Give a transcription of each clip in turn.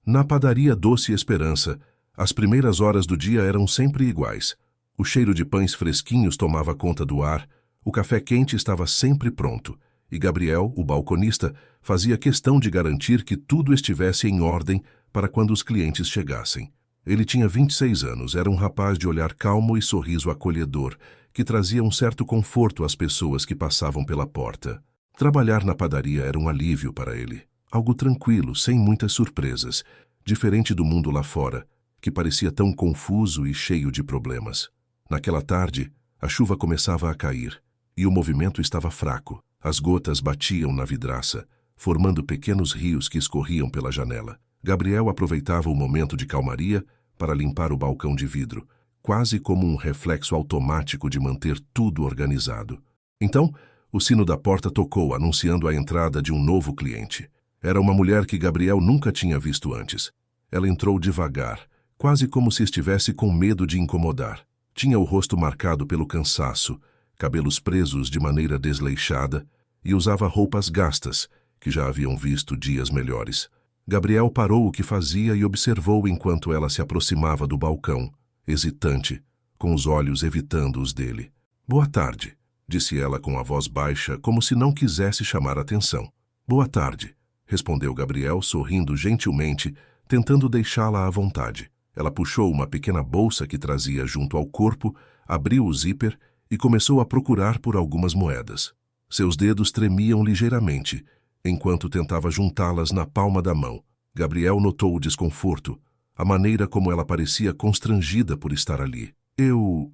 Na padaria Doce Esperança, as primeiras horas do dia eram sempre iguais. O cheiro de pães fresquinhos tomava conta do ar, o café quente estava sempre pronto, e Gabriel, o balconista, fazia questão de garantir que tudo estivesse em ordem para quando os clientes chegassem. Ele tinha 26 anos, era um rapaz de olhar calmo e sorriso acolhedor, que trazia um certo conforto às pessoas que passavam pela porta. Trabalhar na padaria era um alívio para ele. Algo tranquilo, sem muitas surpresas, diferente do mundo lá fora, que parecia tão confuso e cheio de problemas. Naquela tarde, a chuva começava a cair, e o movimento estava fraco. As gotas batiam na vidraça, formando pequenos rios que escorriam pela janela. Gabriel aproveitava o momento de calmaria para limpar o balcão de vidro, quase como um reflexo automático de manter tudo organizado. Então, o sino da porta tocou, anunciando a entrada de um novo cliente. Era uma mulher que Gabriel nunca tinha visto antes. Ela entrou devagar, quase como se estivesse com medo de incomodar. Tinha o rosto marcado pelo cansaço, cabelos presos de maneira desleixada e usava roupas gastas, que já haviam visto dias melhores. Gabriel parou o que fazia e observou enquanto ela se aproximava do balcão, hesitante, com os olhos evitando os dele. "Boa tarde", disse ela com a voz baixa, como se não quisesse chamar atenção. "Boa tarde", respondeu Gabriel, sorrindo gentilmente, tentando deixá-la à vontade. Ela puxou uma pequena bolsa que trazia junto ao corpo, abriu o zíper e começou a procurar por algumas moedas. Seus dedos tremiam ligeiramente, enquanto tentava juntá-las na palma da mão. Gabriel notou o desconforto, a maneira como ela parecia constrangida por estar ali. Eu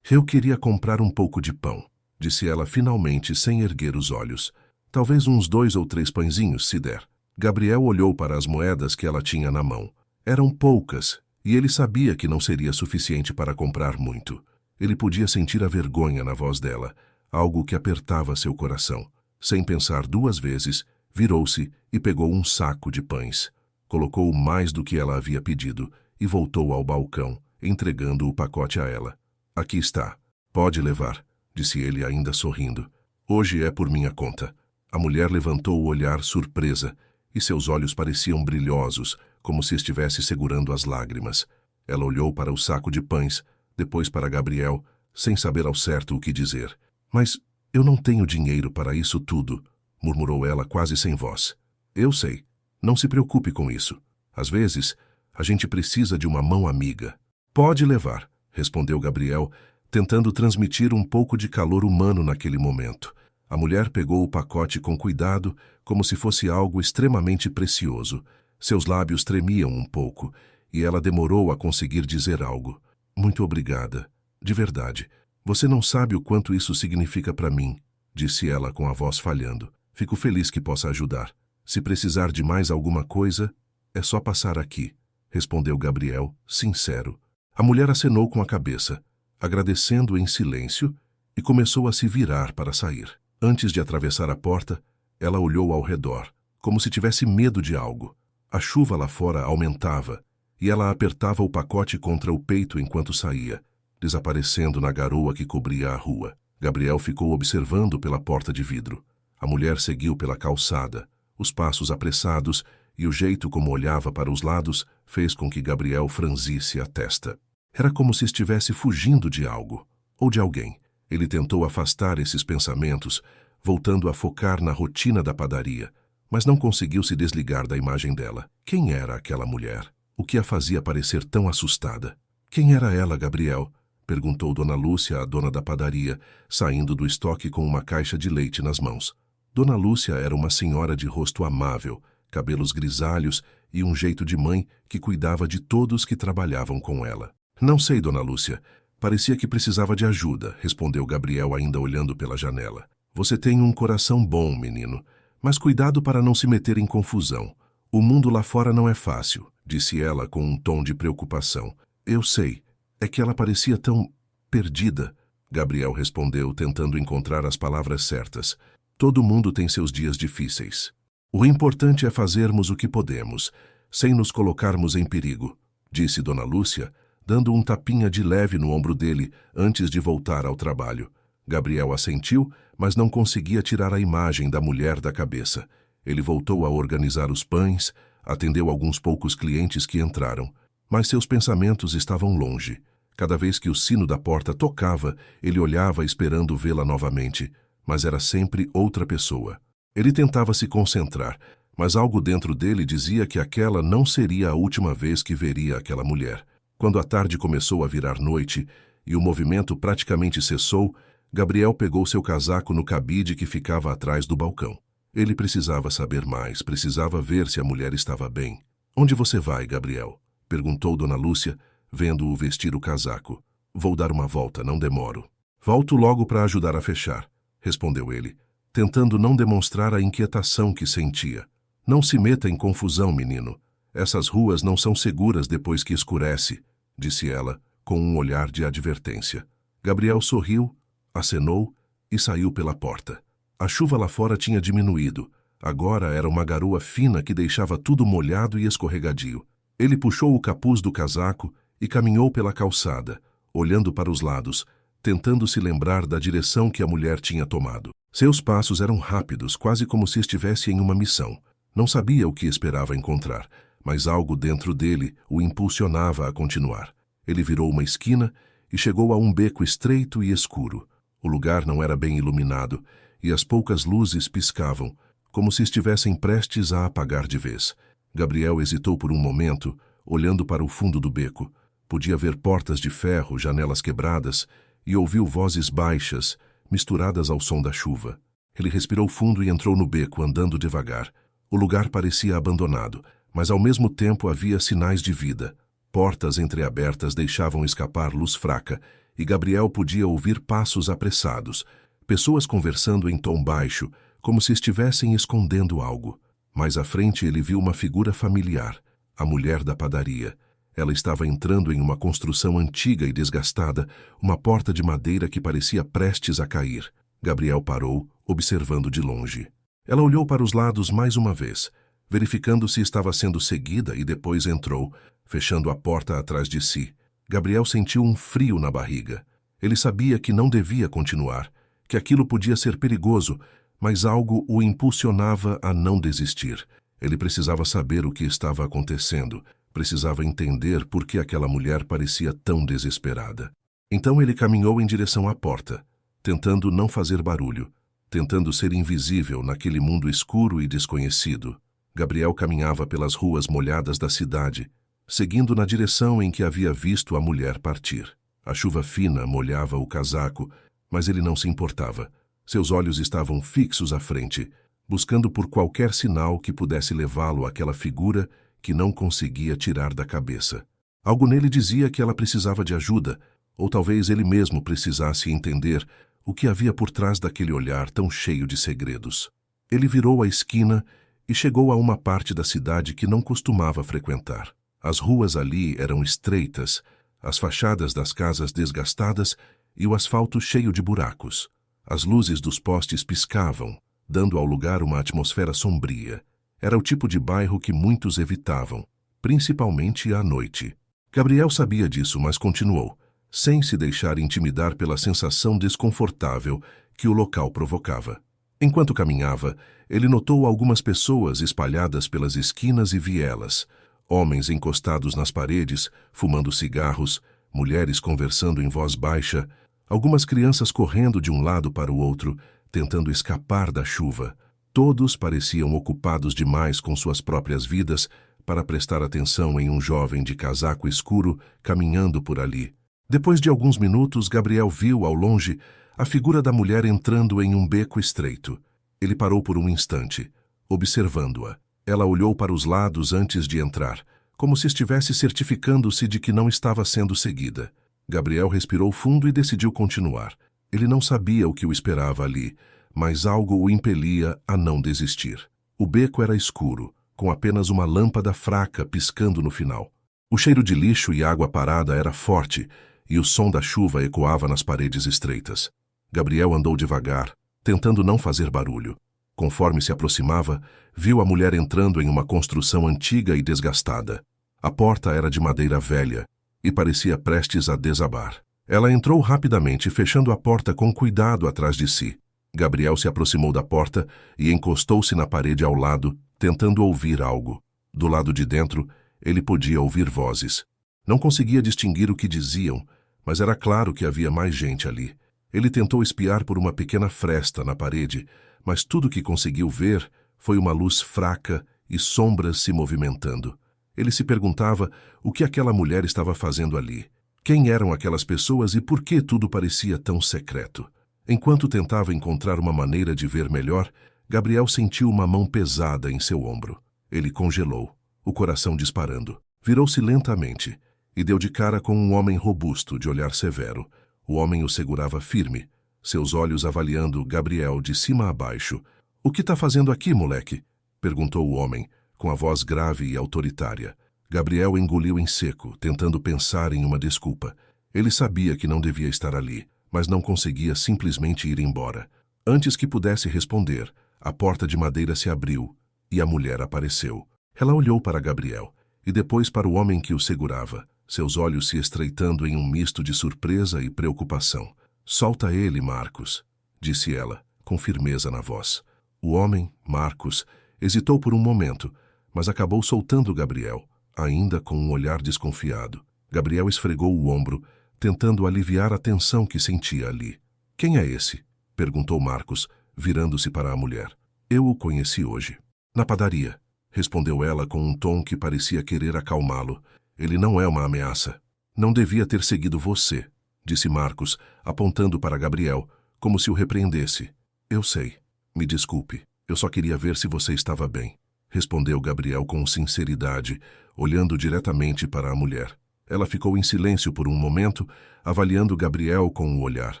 queria comprar um pouco de pão", disse ela finalmente, sem erguer os olhos. "Talvez uns 2 ou 3 pãezinhos, se der." Gabriel olhou para as moedas que ela tinha na mão. Eram poucas, e ele sabia que não seria suficiente para comprar muito. Ele podia sentir a vergonha na voz dela, algo que apertava seu coração. Sem pensar 2 vezes, virou-se e pegou um saco de pães. Colocou mais do que ela havia pedido e voltou ao balcão, entregando o pacote a ela. "Aqui está. Pode levar", disse ele ainda sorrindo. "Hoje é por minha conta." A mulher levantou o olhar surpresa, e seus olhos pareciam brilhosos, como se estivesse segurando as lágrimas. Ela olhou para o saco de pães, depois para Gabriel, sem saber ao certo o que dizer. "Mas eu não tenho dinheiro para isso tudo", murmurou ela quase sem voz. "Eu sei. Não se preocupe com isso. Às vezes, a gente precisa de uma mão amiga." "Pode levar", respondeu Gabriel, tentando transmitir um pouco de calor humano naquele momento. A mulher pegou o pacote com cuidado, como se fosse algo extremamente precioso. Seus lábios tremiam um pouco, e ela demorou a conseguir dizer algo. "Muito obrigada. De verdade. Você não sabe o quanto isso significa para mim", disse ela com a voz falhando. "Fico feliz que possa ajudar. Se precisar de mais alguma coisa, é só passar aqui", respondeu Gabriel, sincero. A mulher acenou com a cabeça, agradecendo em silêncio, e começou a se virar para sair. Antes de atravessar a porta, ela olhou ao redor, como se tivesse medo de algo. A chuva lá fora aumentava, e ela apertava o pacote contra o peito enquanto saía, desaparecendo na garoa que cobria a rua. Gabriel ficou observando pela porta de vidro. A mulher seguiu pela calçada. Os passos apressados e o jeito como olhava para os lados fez com que Gabriel franzisse a testa. Era como se estivesse fugindo de algo, ou de alguém. Ele tentou afastar esses pensamentos, voltando a focar na rotina da padaria, mas não conseguiu se desligar da imagem dela. Quem era aquela mulher? O que a fazia parecer tão assustada? "Quem era ela, Gabriel?", perguntou Dona Lúcia, a dona da padaria, saindo do estoque com uma caixa de leite nas mãos. Dona Lúcia era uma senhora de rosto amável, cabelos grisalhos e um jeito de mãe que cuidava de todos que trabalhavam com ela. "Não sei, Dona Lúcia. Parecia que precisava de ajuda", respondeu Gabriel ainda olhando pela janela. "Você tem um coração bom, menino, mas cuidado para não se meter em confusão. O mundo lá fora não é fácil", disse ela com um tom de preocupação. "Eu sei. É que ela parecia tão perdida", Gabriel respondeu, tentando encontrar as palavras certas. "Todo mundo tem seus dias difíceis. O importante é fazermos o que podemos, sem nos colocarmos em perigo", disse Dona Lúcia, dando um tapinha de leve no ombro dele antes de voltar ao trabalho. Gabriel assentiu, mas não conseguia tirar a imagem da mulher da cabeça. Ele voltou a organizar os pães, atendeu alguns poucos clientes que entraram, mas seus pensamentos estavam longe. Cada vez que o sino da porta tocava, ele olhava esperando vê-la novamente, mas era sempre outra pessoa. Ele tentava se concentrar, mas algo dentro dele dizia que aquela não seria a última vez que veria aquela mulher. Quando a tarde começou a virar noite e o movimento praticamente cessou, Gabriel pegou seu casaco no cabide que ficava atrás do balcão. Ele precisava saber mais, precisava ver se a mulher estava bem. "Onde você vai, Gabriel?" perguntou Dona Lúcia, vendo-o vestir o casaco. "Vou dar uma volta, não demoro." "Volto logo para ajudar a fechar", respondeu ele, tentando não demonstrar a inquietação que sentia. "Não se meta em confusão, menino. Essas ruas não são seguras depois que escurece", disse ela, com um olhar de advertência. Gabriel sorriu, acenou e saiu pela porta. A chuva lá fora tinha diminuído. Agora era uma garoa fina que deixava tudo molhado e escorregadio. Ele puxou o capuz do casaco e caminhou pela calçada, olhando para os lados, tentando se lembrar da direção que a mulher tinha tomado. Seus passos eram rápidos, quase como se estivesse em uma missão. Não sabia o que esperava encontrar, mas algo dentro dele o impulsionava a continuar. Ele virou uma esquina e chegou a um beco estreito e escuro. O lugar não era bem iluminado e as poucas luzes piscavam, como se estivessem prestes a apagar de vez. Gabriel hesitou por um momento, olhando para o fundo do beco. Podia ver portas de ferro, janelas quebradas, e ouviu vozes baixas, misturadas ao som da chuva. Ele respirou fundo e entrou no beco, andando devagar. O lugar parecia abandonado, mas ao mesmo tempo havia sinais de vida. Portas entreabertas deixavam escapar luz fraca, e Gabriel podia ouvir passos apressados, pessoas conversando em tom baixo, como se estivessem escondendo algo. Mais à frente ele viu uma figura familiar, a mulher da padaria. Ela estava entrando em uma construção antiga e desgastada, uma porta de madeira que parecia prestes a cair. Gabriel parou, observando de longe. Ela olhou para os lados mais uma vez, verificando se estava sendo seguida, e depois entrou, fechando a porta atrás de si. Gabriel sentiu um frio na barriga. Ele sabia que não devia continuar, que aquilo podia ser perigoso, mas algo o impulsionava a não desistir. Ele precisava saber o que estava acontecendo, precisava entender por que aquela mulher parecia tão desesperada. Então ele caminhou em direção à porta, tentando não fazer barulho, tentando ser invisível naquele mundo escuro e desconhecido. Gabriel caminhava pelas ruas molhadas da cidade, seguindo na direção em que havia visto a mulher partir. A chuva fina molhava o casaco, mas ele não se importava. Seus olhos estavam fixos à frente, buscando por qualquer sinal que pudesse levá-lo àquela figura que não conseguia tirar da cabeça. Algo nele dizia que ela precisava de ajuda, ou talvez ele mesmo precisasse entender o que havia por trás daquele olhar tão cheio de segredos. Ele virou a esquina e chegou a uma parte da cidade que não costumava frequentar. As ruas ali eram estreitas, as fachadas das casas desgastadas e o asfalto cheio de buracos. As luzes dos postes piscavam, dando ao lugar uma atmosfera sombria. Era o tipo de bairro que muitos evitavam, principalmente à noite. Gabriel sabia disso, mas continuou, sem se deixar intimidar pela sensação desconfortável que o local provocava. Enquanto caminhava, ele notou algumas pessoas espalhadas pelas esquinas e vielas, homens encostados nas paredes, fumando cigarros, mulheres conversando em voz baixa, algumas crianças correndo de um lado para o outro, tentando escapar da chuva. Todos pareciam ocupados demais com suas próprias vidas para prestar atenção em um jovem de casaco escuro caminhando por ali. Depois de alguns minutos, Gabriel viu, ao longe, a figura da mulher entrando em um beco estreito. Ele parou por um instante, observando-a. Ela olhou para os lados antes de entrar, como se estivesse certificando-se de que não estava sendo seguida. Gabriel respirou fundo e decidiu continuar. Ele não sabia o que o esperava ali, mas algo o impelia a não desistir. O beco era escuro, com apenas uma lâmpada fraca piscando no final. O cheiro de lixo e água parada era forte, e o som da chuva ecoava nas paredes estreitas. Gabriel andou devagar, tentando não fazer barulho. Conforme se aproximava, viu a mulher entrando em uma construção antiga e desgastada. A porta era de madeira velha e parecia prestes a desabar. Ela entrou rapidamente, fechando a porta com cuidado atrás de si. Gabriel se aproximou da porta e encostou-se na parede ao lado, tentando ouvir algo. Do lado de dentro, ele podia ouvir vozes. Não conseguia distinguir o que diziam, mas era claro que havia mais gente ali. Ele tentou espiar por uma pequena fresta na parede, mas tudo que conseguiu ver foi uma luz fraca e sombras se movimentando. Ele se perguntava o que aquela mulher estava fazendo ali. Quem eram aquelas pessoas e por que tudo parecia tão secreto? Enquanto tentava encontrar uma maneira de ver melhor, Gabriel sentiu uma mão pesada em seu ombro. Ele congelou, o coração disparando. Virou-se lentamente e deu de cara com um homem robusto, de olhar severo. O homem o segurava firme, seus olhos avaliando Gabriel de cima a baixo. — O que está fazendo aqui, moleque? Perguntou o homem, com a voz grave e autoritária. Gabriel engoliu em seco, tentando pensar em uma desculpa. Ele sabia que não devia estar ali, mas não conseguia simplesmente ir embora. Antes que pudesse responder, a porta de madeira se abriu e a mulher apareceu. Ela olhou para Gabriel e depois para o homem que o segurava, seus olhos se estreitando em um misto de surpresa e preocupação. — Solta ele, Marcos, disse ela, com firmeza na voz. O homem, Marcos, hesitou por um momento, mas acabou soltando Gabriel, ainda com um olhar desconfiado. Gabriel esfregou o ombro, tentando aliviar a tensão que sentia ali. — Quem é esse? Perguntou Marcos, virando-se para a mulher. — Eu o conheci hoje. Na padaria, respondeu ela com um tom que parecia querer acalmá-lo. Ele não é uma ameaça. Não devia ter seguido você, disse Marcos, apontando para Gabriel, como se o repreendesse. Eu sei. Me desculpe. Eu só queria ver se você estava bem, respondeu Gabriel com sinceridade, olhando diretamente para a mulher. Ela ficou em silêncio por um momento, avaliando Gabriel com o olhar.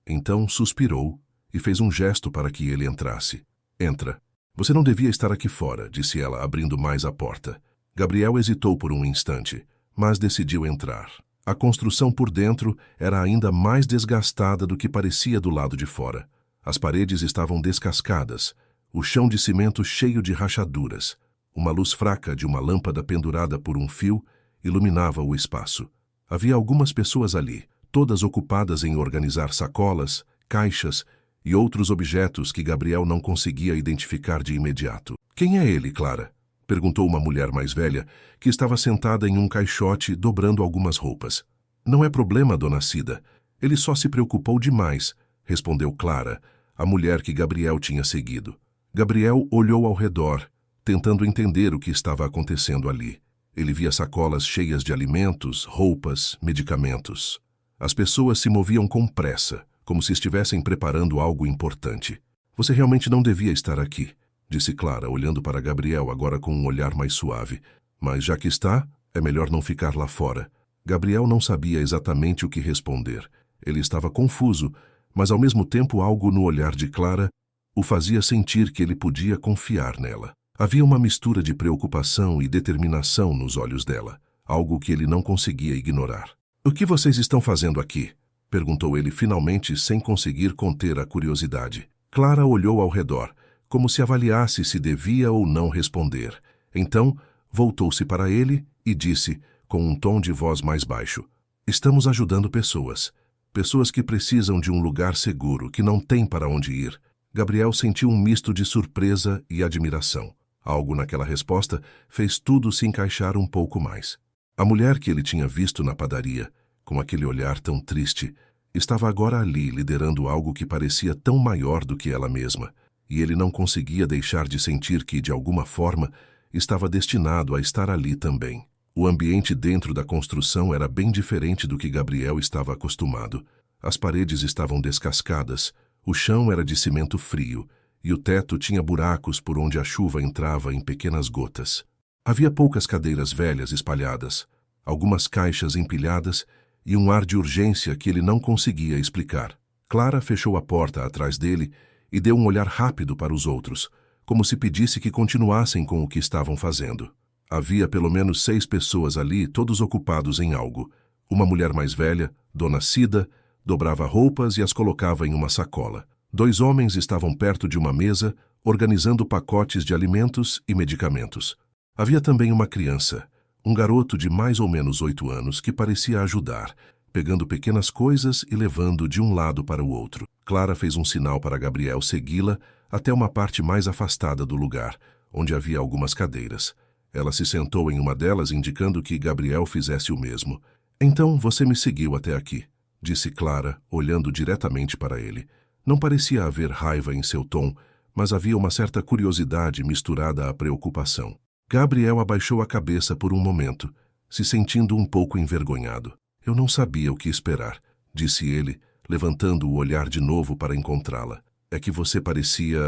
Então suspirou e fez um gesto para que ele entrasse. Entra. Você não devia estar aqui fora, disse ela, abrindo mais a porta. Gabriel hesitou por um instante, mas decidiu entrar. A construção por dentro era ainda mais desgastada do que parecia do lado de fora. As paredes estavam descascadas, o chão de cimento cheio de rachaduras. Uma luz fraca de uma lâmpada pendurada por um fio iluminava o espaço. Havia algumas pessoas ali, todas ocupadas em organizar sacolas, caixas e outros objetos que Gabriel não conseguia identificar de imediato. — Quem é ele, Clara? Perguntou uma mulher mais velha, que estava sentada em um caixote dobrando algumas roupas. — Não é problema, dona Cida. Ele só se preocupou demais, respondeu Clara, a mulher que Gabriel tinha seguido. Gabriel olhou ao redor, tentando entender o que estava acontecendo ali. Ele via sacolas cheias de alimentos, roupas, medicamentos. As pessoas se moviam com pressa, como se estivessem preparando algo importante. — Você realmente não devia estar aqui, disse Clara, olhando para Gabriel agora com um olhar mais suave. — Mas já que está, é melhor não ficar lá fora. Gabriel não sabia exatamente o que responder. Ele estava confuso, mas ao mesmo tempo algo no olhar de Clara o fazia sentir que ele podia confiar nela. Havia uma mistura de preocupação e determinação nos olhos dela, algo que ele não conseguia ignorar. — O que vocês estão fazendo aqui? Perguntou ele finalmente, sem conseguir conter a curiosidade. Clara olhou ao redor, como se avaliasse se devia ou não responder. Então, voltou-se para ele e disse, com um tom de voz mais baixo: — Estamos ajudando pessoas. Pessoas que precisam de um lugar seguro, que não têm para onde ir. Gabriel sentiu um misto de surpresa e admiração. Algo naquela resposta fez tudo se encaixar um pouco mais. A mulher que ele tinha visto na padaria, com aquele olhar tão triste, estava agora ali liderando algo que parecia tão maior do que ela mesma, e ele não conseguia deixar de sentir que, de alguma forma, estava destinado a estar ali também. O ambiente dentro da construção era bem diferente do que Gabriel estava acostumado. As paredes estavam descascadas, o chão era de cimento frio, e o teto tinha buracos por onde a chuva entrava em pequenas gotas. Havia poucas cadeiras velhas espalhadas, algumas caixas empilhadas e um ar de urgência que ele não conseguia explicar. Clara fechou a porta atrás dele e deu um olhar rápido para os outros, como se pedisse que continuassem com o que estavam fazendo. Havia pelo menos 6 pessoas ali, todos ocupados em algo. Uma mulher mais velha, dona Cida, dobrava roupas e as colocava em uma sacola. 2 homens estavam perto de uma mesa, organizando pacotes de alimentos e medicamentos. Havia também uma criança, um garoto de mais ou menos 8 anos, que parecia ajudar, pegando pequenas coisas e levando de um lado para o outro. Clara fez um sinal para Gabriel segui-la até uma parte mais afastada do lugar, onde havia algumas cadeiras. Ela se sentou em uma delas, indicando que Gabriel fizesse o mesmo. Então você me seguiu até aqui, disse Clara, olhando diretamente para ele. Não parecia haver raiva em seu tom, mas havia uma certa curiosidade misturada à preocupação. Gabriel abaixou a cabeça por um momento, se sentindo um pouco envergonhado. Eu não sabia o que esperar, disse ele, levantando o olhar de novo para encontrá-la. É que você parecia,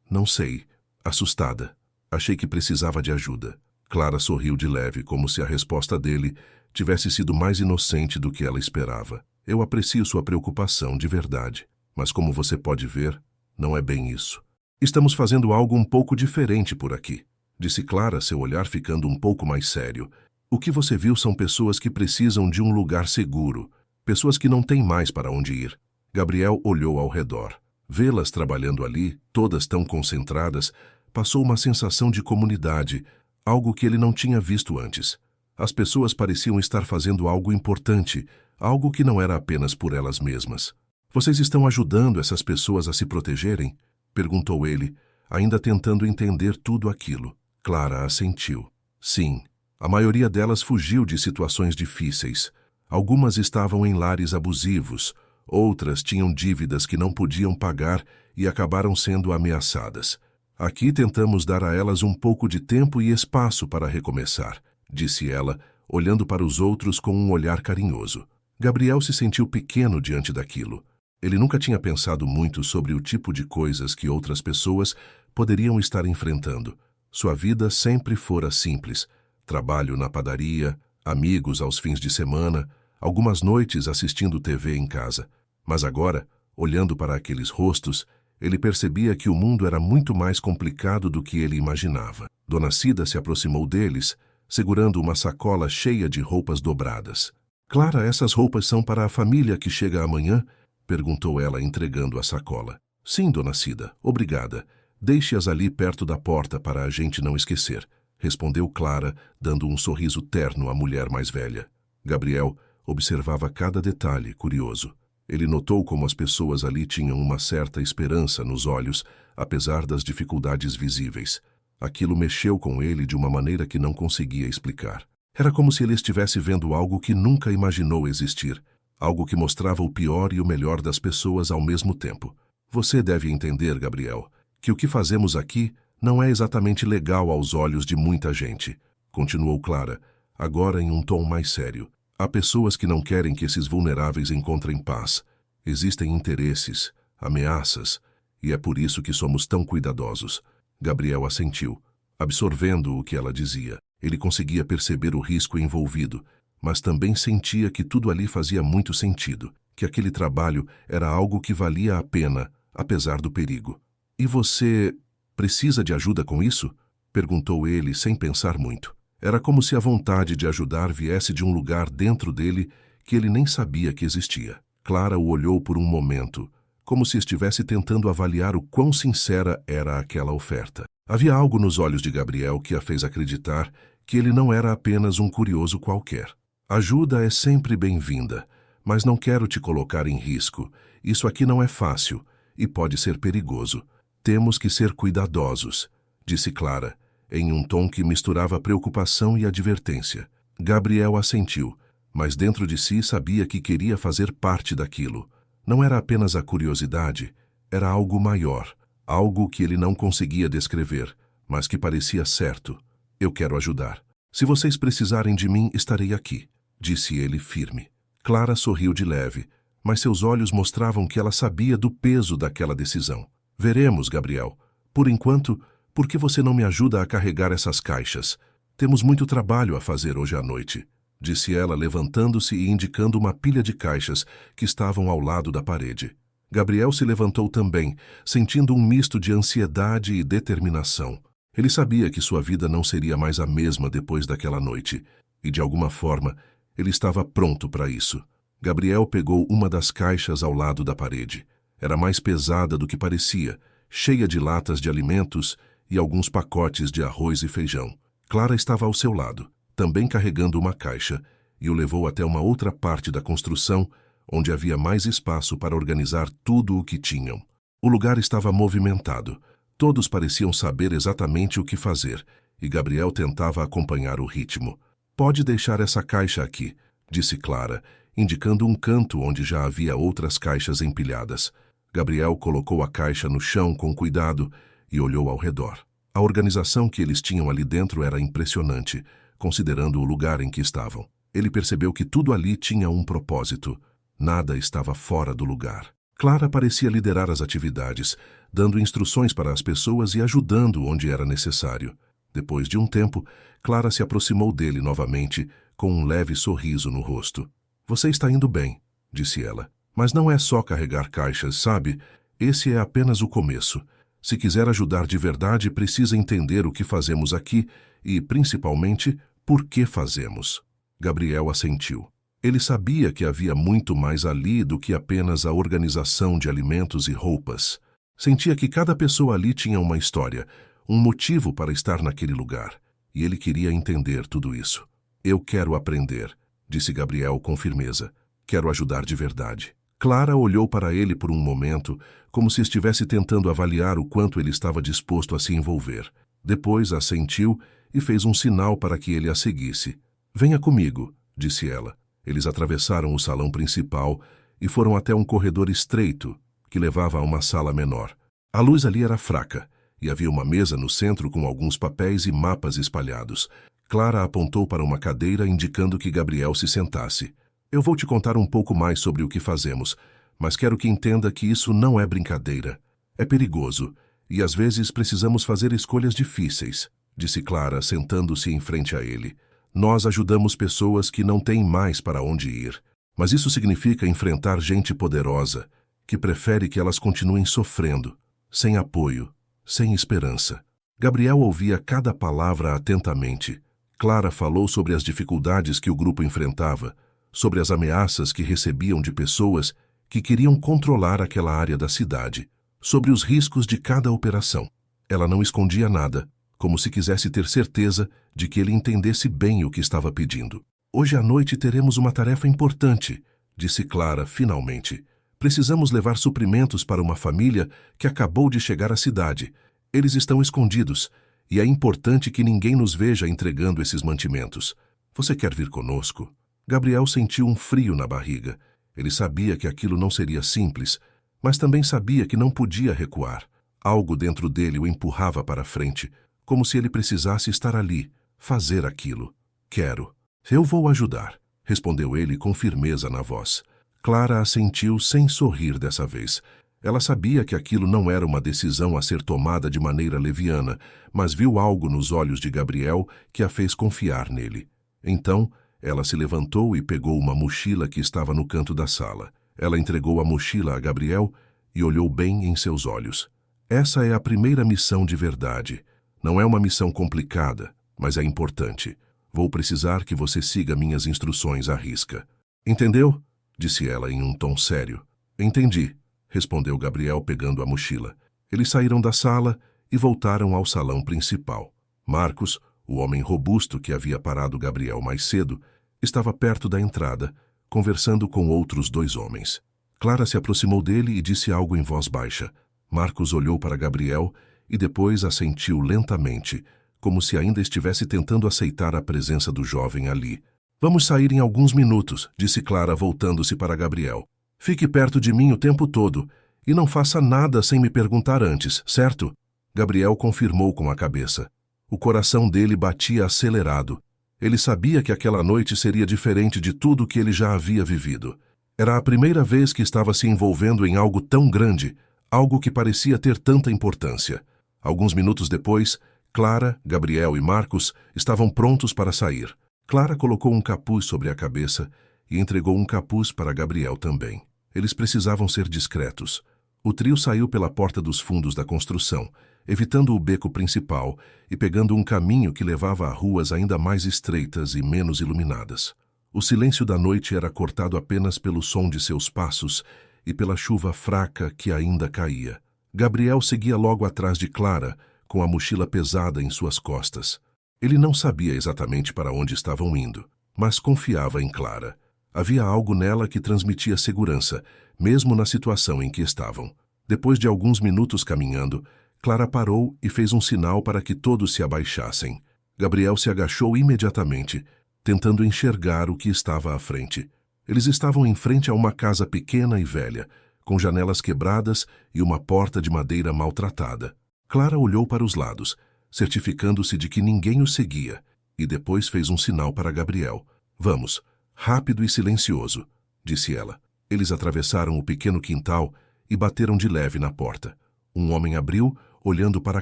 não sei, assustada. Achei que precisava de ajuda. Clara sorriu de leve, como se a resposta dele tivesse sido mais inocente do que ela esperava. Eu aprecio sua preocupação, de verdade. Mas como você pode ver, não é bem isso. Estamos fazendo algo um pouco diferente por aqui, disse Clara, seu olhar ficando um pouco mais sério. O que você viu são pessoas que precisam de um lugar seguro, pessoas que não têm mais para onde ir. Gabriel olhou ao redor. Vê-las trabalhando ali, todas tão concentradas, passou uma sensação de comunidade, algo que ele não tinha visto antes. As pessoas pareciam estar fazendo algo importante, algo que não era apenas por elas mesmas. Vocês estão ajudando essas pessoas a se protegerem? Perguntou ele, ainda tentando entender tudo aquilo. Clara assentiu. Sim, a maioria delas fugiu de situações difíceis. Algumas estavam em lares abusivos, outras tinham dívidas que não podiam pagar e acabaram sendo ameaçadas. Aqui tentamos dar a elas um pouco de tempo e espaço para recomeçar, disse ela, olhando para os outros com um olhar carinhoso. Gabriel se sentiu pequeno diante daquilo. Ele nunca tinha pensado muito sobre o tipo de coisas que outras pessoas poderiam estar enfrentando. Sua vida sempre fora simples. Trabalho na padaria, amigos aos fins de semana, algumas noites assistindo TV em casa. Mas agora, olhando para aqueles rostos, ele percebia que o mundo era muito mais complicado do que ele imaginava. Dona Cida se aproximou deles, segurando uma sacola cheia de roupas dobradas. Clara, essas roupas são para a família que chega amanhã? Perguntou ela, entregando a sacola. Sim, Dona Cida, obrigada. Deixe-as ali perto da porta para a gente não esquecer, respondeu Clara, dando um sorriso terno à mulher mais velha. Gabriel observava cada detalhe, curioso. Ele notou como as pessoas ali tinham uma certa esperança nos olhos, apesar das dificuldades visíveis. Aquilo mexeu com ele de uma maneira que não conseguia explicar. Era como se ele estivesse vendo algo que nunca imaginou existir, algo que mostrava o pior e o melhor das pessoas ao mesmo tempo. Você deve entender, Gabriel, que o que fazemos aqui não é exatamente legal aos olhos de muita gente, continuou Clara, agora em um tom mais sério. Há pessoas que não querem que esses vulneráveis encontrem paz. Existem interesses, ameaças, e é por isso que somos tão cuidadosos. Gabriel assentiu, absorvendo o que ela dizia. Ele conseguia perceber o risco envolvido, mas também sentia que tudo ali fazia muito sentido, que aquele trabalho era algo que valia a pena, apesar do perigo. E você precisa de ajuda com isso? Perguntou ele sem pensar muito. Era como se a vontade de ajudar viesse de um lugar dentro dele que ele nem sabia que existia. Clara o olhou por um momento, como se estivesse tentando avaliar o quão sincera era aquela oferta. Havia algo nos olhos de Gabriel que a fez acreditar que ele não era apenas um curioso qualquer. Ajuda é sempre bem-vinda, mas não quero te colocar em risco. Isso aqui não é fácil e pode ser perigoso. Temos que ser cuidadosos, disse Clara, em um tom que misturava preocupação e advertência. Gabriel assentiu, mas dentro de si sabia que queria fazer parte daquilo. Não era apenas a curiosidade, era algo maior, algo que ele não conseguia descrever, mas que parecia certo. Eu quero ajudar. Se vocês precisarem de mim, estarei aqui, disse ele firme. Clara sorriu de leve, mas seus olhos mostravam que ela sabia do peso daquela decisão. Veremos, Gabriel. Por enquanto, por que você não me ajuda a carregar essas caixas? Temos muito trabalho a fazer hoje à noite, disse ela, levantando-se e indicando uma pilha de caixas que estavam ao lado da parede. Gabriel se levantou também, sentindo um misto de ansiedade e determinação. Ele sabia que sua vida não seria mais a mesma depois daquela noite, e de alguma forma, ele estava pronto para isso. Gabriel pegou uma das caixas ao lado da parede. Era mais pesada do que parecia, cheia de latas de alimentos e alguns pacotes de arroz e feijão. Clara estava ao seu lado, também carregando uma caixa, e o levou até uma outra parte da construção, onde havia mais espaço para organizar tudo o que tinham. O lugar estava movimentado. Todos pareciam saber exatamente o que fazer, e Gabriel tentava acompanhar o ritmo. Pode deixar essa caixa aqui, disse Clara, indicando um canto onde já havia outras caixas empilhadas. Gabriel colocou a caixa no chão com cuidado e olhou ao redor. A organização que eles tinham ali dentro era impressionante, considerando o lugar em que estavam. Ele percebeu que tudo ali tinha um propósito. Nada estava fora do lugar. Clara parecia liderar as atividades, dando instruções para as pessoas e ajudando onde era necessário. Depois de um tempo, Clara se aproximou dele novamente, com um leve sorriso no rosto. Você está indo bem, disse ela. Mas não é só carregar caixas, sabe? Esse é apenas o começo. Se quiser ajudar de verdade, precisa entender o que fazemos aqui e, principalmente, por que fazemos. Gabriel assentiu. Ele sabia que havia muito mais ali do que apenas a organização de alimentos e roupas. Sentia que cada pessoa ali tinha uma história, um motivo para estar naquele lugar, e ele queria entender tudo isso. Eu quero aprender, disse Gabriel com firmeza. Quero ajudar de verdade. Clara olhou para ele por um momento, como se estivesse tentando avaliar o quanto ele estava disposto a se envolver. Depois assentiu e fez um sinal para que ele a seguisse. Venha comigo, disse ela. Eles atravessaram o salão principal e foram até um corredor estreito, que levava a uma sala menor. A luz ali era fraca, e havia uma mesa no centro com alguns papéis e mapas espalhados. Clara apontou para uma cadeira, indicando que Gabriel se sentasse. Eu vou te contar um pouco mais sobre o que fazemos, mas quero que entenda que isso não é brincadeira. É perigoso, e às vezes precisamos fazer escolhas difíceis, disse Clara, sentando-se em frente a ele. Nós ajudamos pessoas que não têm mais para onde ir, mas isso significa enfrentar gente poderosa, que prefere que elas continuem sofrendo, sem apoio, sem esperança. Gabriel ouvia cada palavra atentamente. Clara falou sobre as dificuldades que o grupo enfrentava, sobre as ameaças que recebiam de pessoas que queriam controlar aquela área da cidade, sobre os riscos de cada operação. Ela não escondia nada, como se quisesse ter certeza de que ele entendesse bem o que estava pedindo. Hoje à noite teremos uma tarefa importante, disse Clara finalmente. Precisamos levar suprimentos para uma família que acabou de chegar à cidade. Eles estão escondidos, e é importante que ninguém nos veja entregando esses mantimentos. Você quer vir conosco? Gabriel sentiu um frio na barriga. Ele sabia que aquilo não seria simples, mas também sabia que não podia recuar. Algo dentro dele o empurrava para frente, como se ele precisasse estar ali, fazer aquilo. Quero. Eu vou ajudar, respondeu ele com firmeza na voz. Clara assentiu sem sorrir dessa vez. Ela sabia que aquilo não era uma decisão a ser tomada de maneira leviana, mas viu algo nos olhos de Gabriel que a fez confiar nele. Então, ela se levantou e pegou uma mochila que estava no canto da sala. Ela entregou a mochila a Gabriel e olhou bem em seus olhos. Essa é a primeira missão de verdade. Não é uma missão complicada, mas é importante. Vou precisar que você siga minhas instruções à risca. Entendeu? Disse ela em um tom sério. Entendi, respondeu Gabriel pegando a mochila. Eles saíram da sala e voltaram ao salão principal. Marcos, o homem robusto que havia parado Gabriel mais cedo, estava perto da entrada, conversando com outros dois homens. Clara se aproximou dele e disse algo em voz baixa. Marcos olhou para Gabriel e depois assentiu lentamente, como se ainda estivesse tentando aceitar a presença do jovem ali. Vamos sair em alguns minutos, disse Clara voltando-se para Gabriel. Fique perto de mim o tempo todo e não faça nada sem me perguntar antes, certo? Gabriel confirmou com a cabeça. O coração dele batia acelerado. Ele sabia que aquela noite seria diferente de tudo que ele já havia vivido. Era a primeira vez que estava se envolvendo em algo tão grande, algo que parecia ter tanta importância. Alguns minutos depois, Clara, Gabriel e Marcos estavam prontos para sair. Clara colocou um capuz sobre a cabeça e entregou um capuz para Gabriel também. Eles precisavam ser discretos. O trio saiu pela porta dos fundos da construção, evitando o beco principal e pegando um caminho que levava a ruas ainda mais estreitas e menos iluminadas. O silêncio da noite era cortado apenas pelo som de seus passos e pela chuva fraca que ainda caía. Gabriel seguia logo atrás de Clara, com a mochila pesada em suas costas. Ele não sabia exatamente para onde estavam indo, mas confiava em Clara. Havia algo nela que transmitia segurança, mesmo na situação em que estavam. Depois de alguns minutos caminhando, Clara parou e fez um sinal para que todos se abaixassem. Gabriel se agachou imediatamente, tentando enxergar o que estava à frente. Eles estavam em frente a uma casa pequena e velha, com janelas quebradas e uma porta de madeira maltratada. Clara olhou para os lados, certificando-se de que ninguém os seguia, e depois fez um sinal para Gabriel. Vamos, rápido e silencioso, disse ela. Eles atravessaram o pequeno quintal e bateram de leve na porta. Um homem abriu, olhando para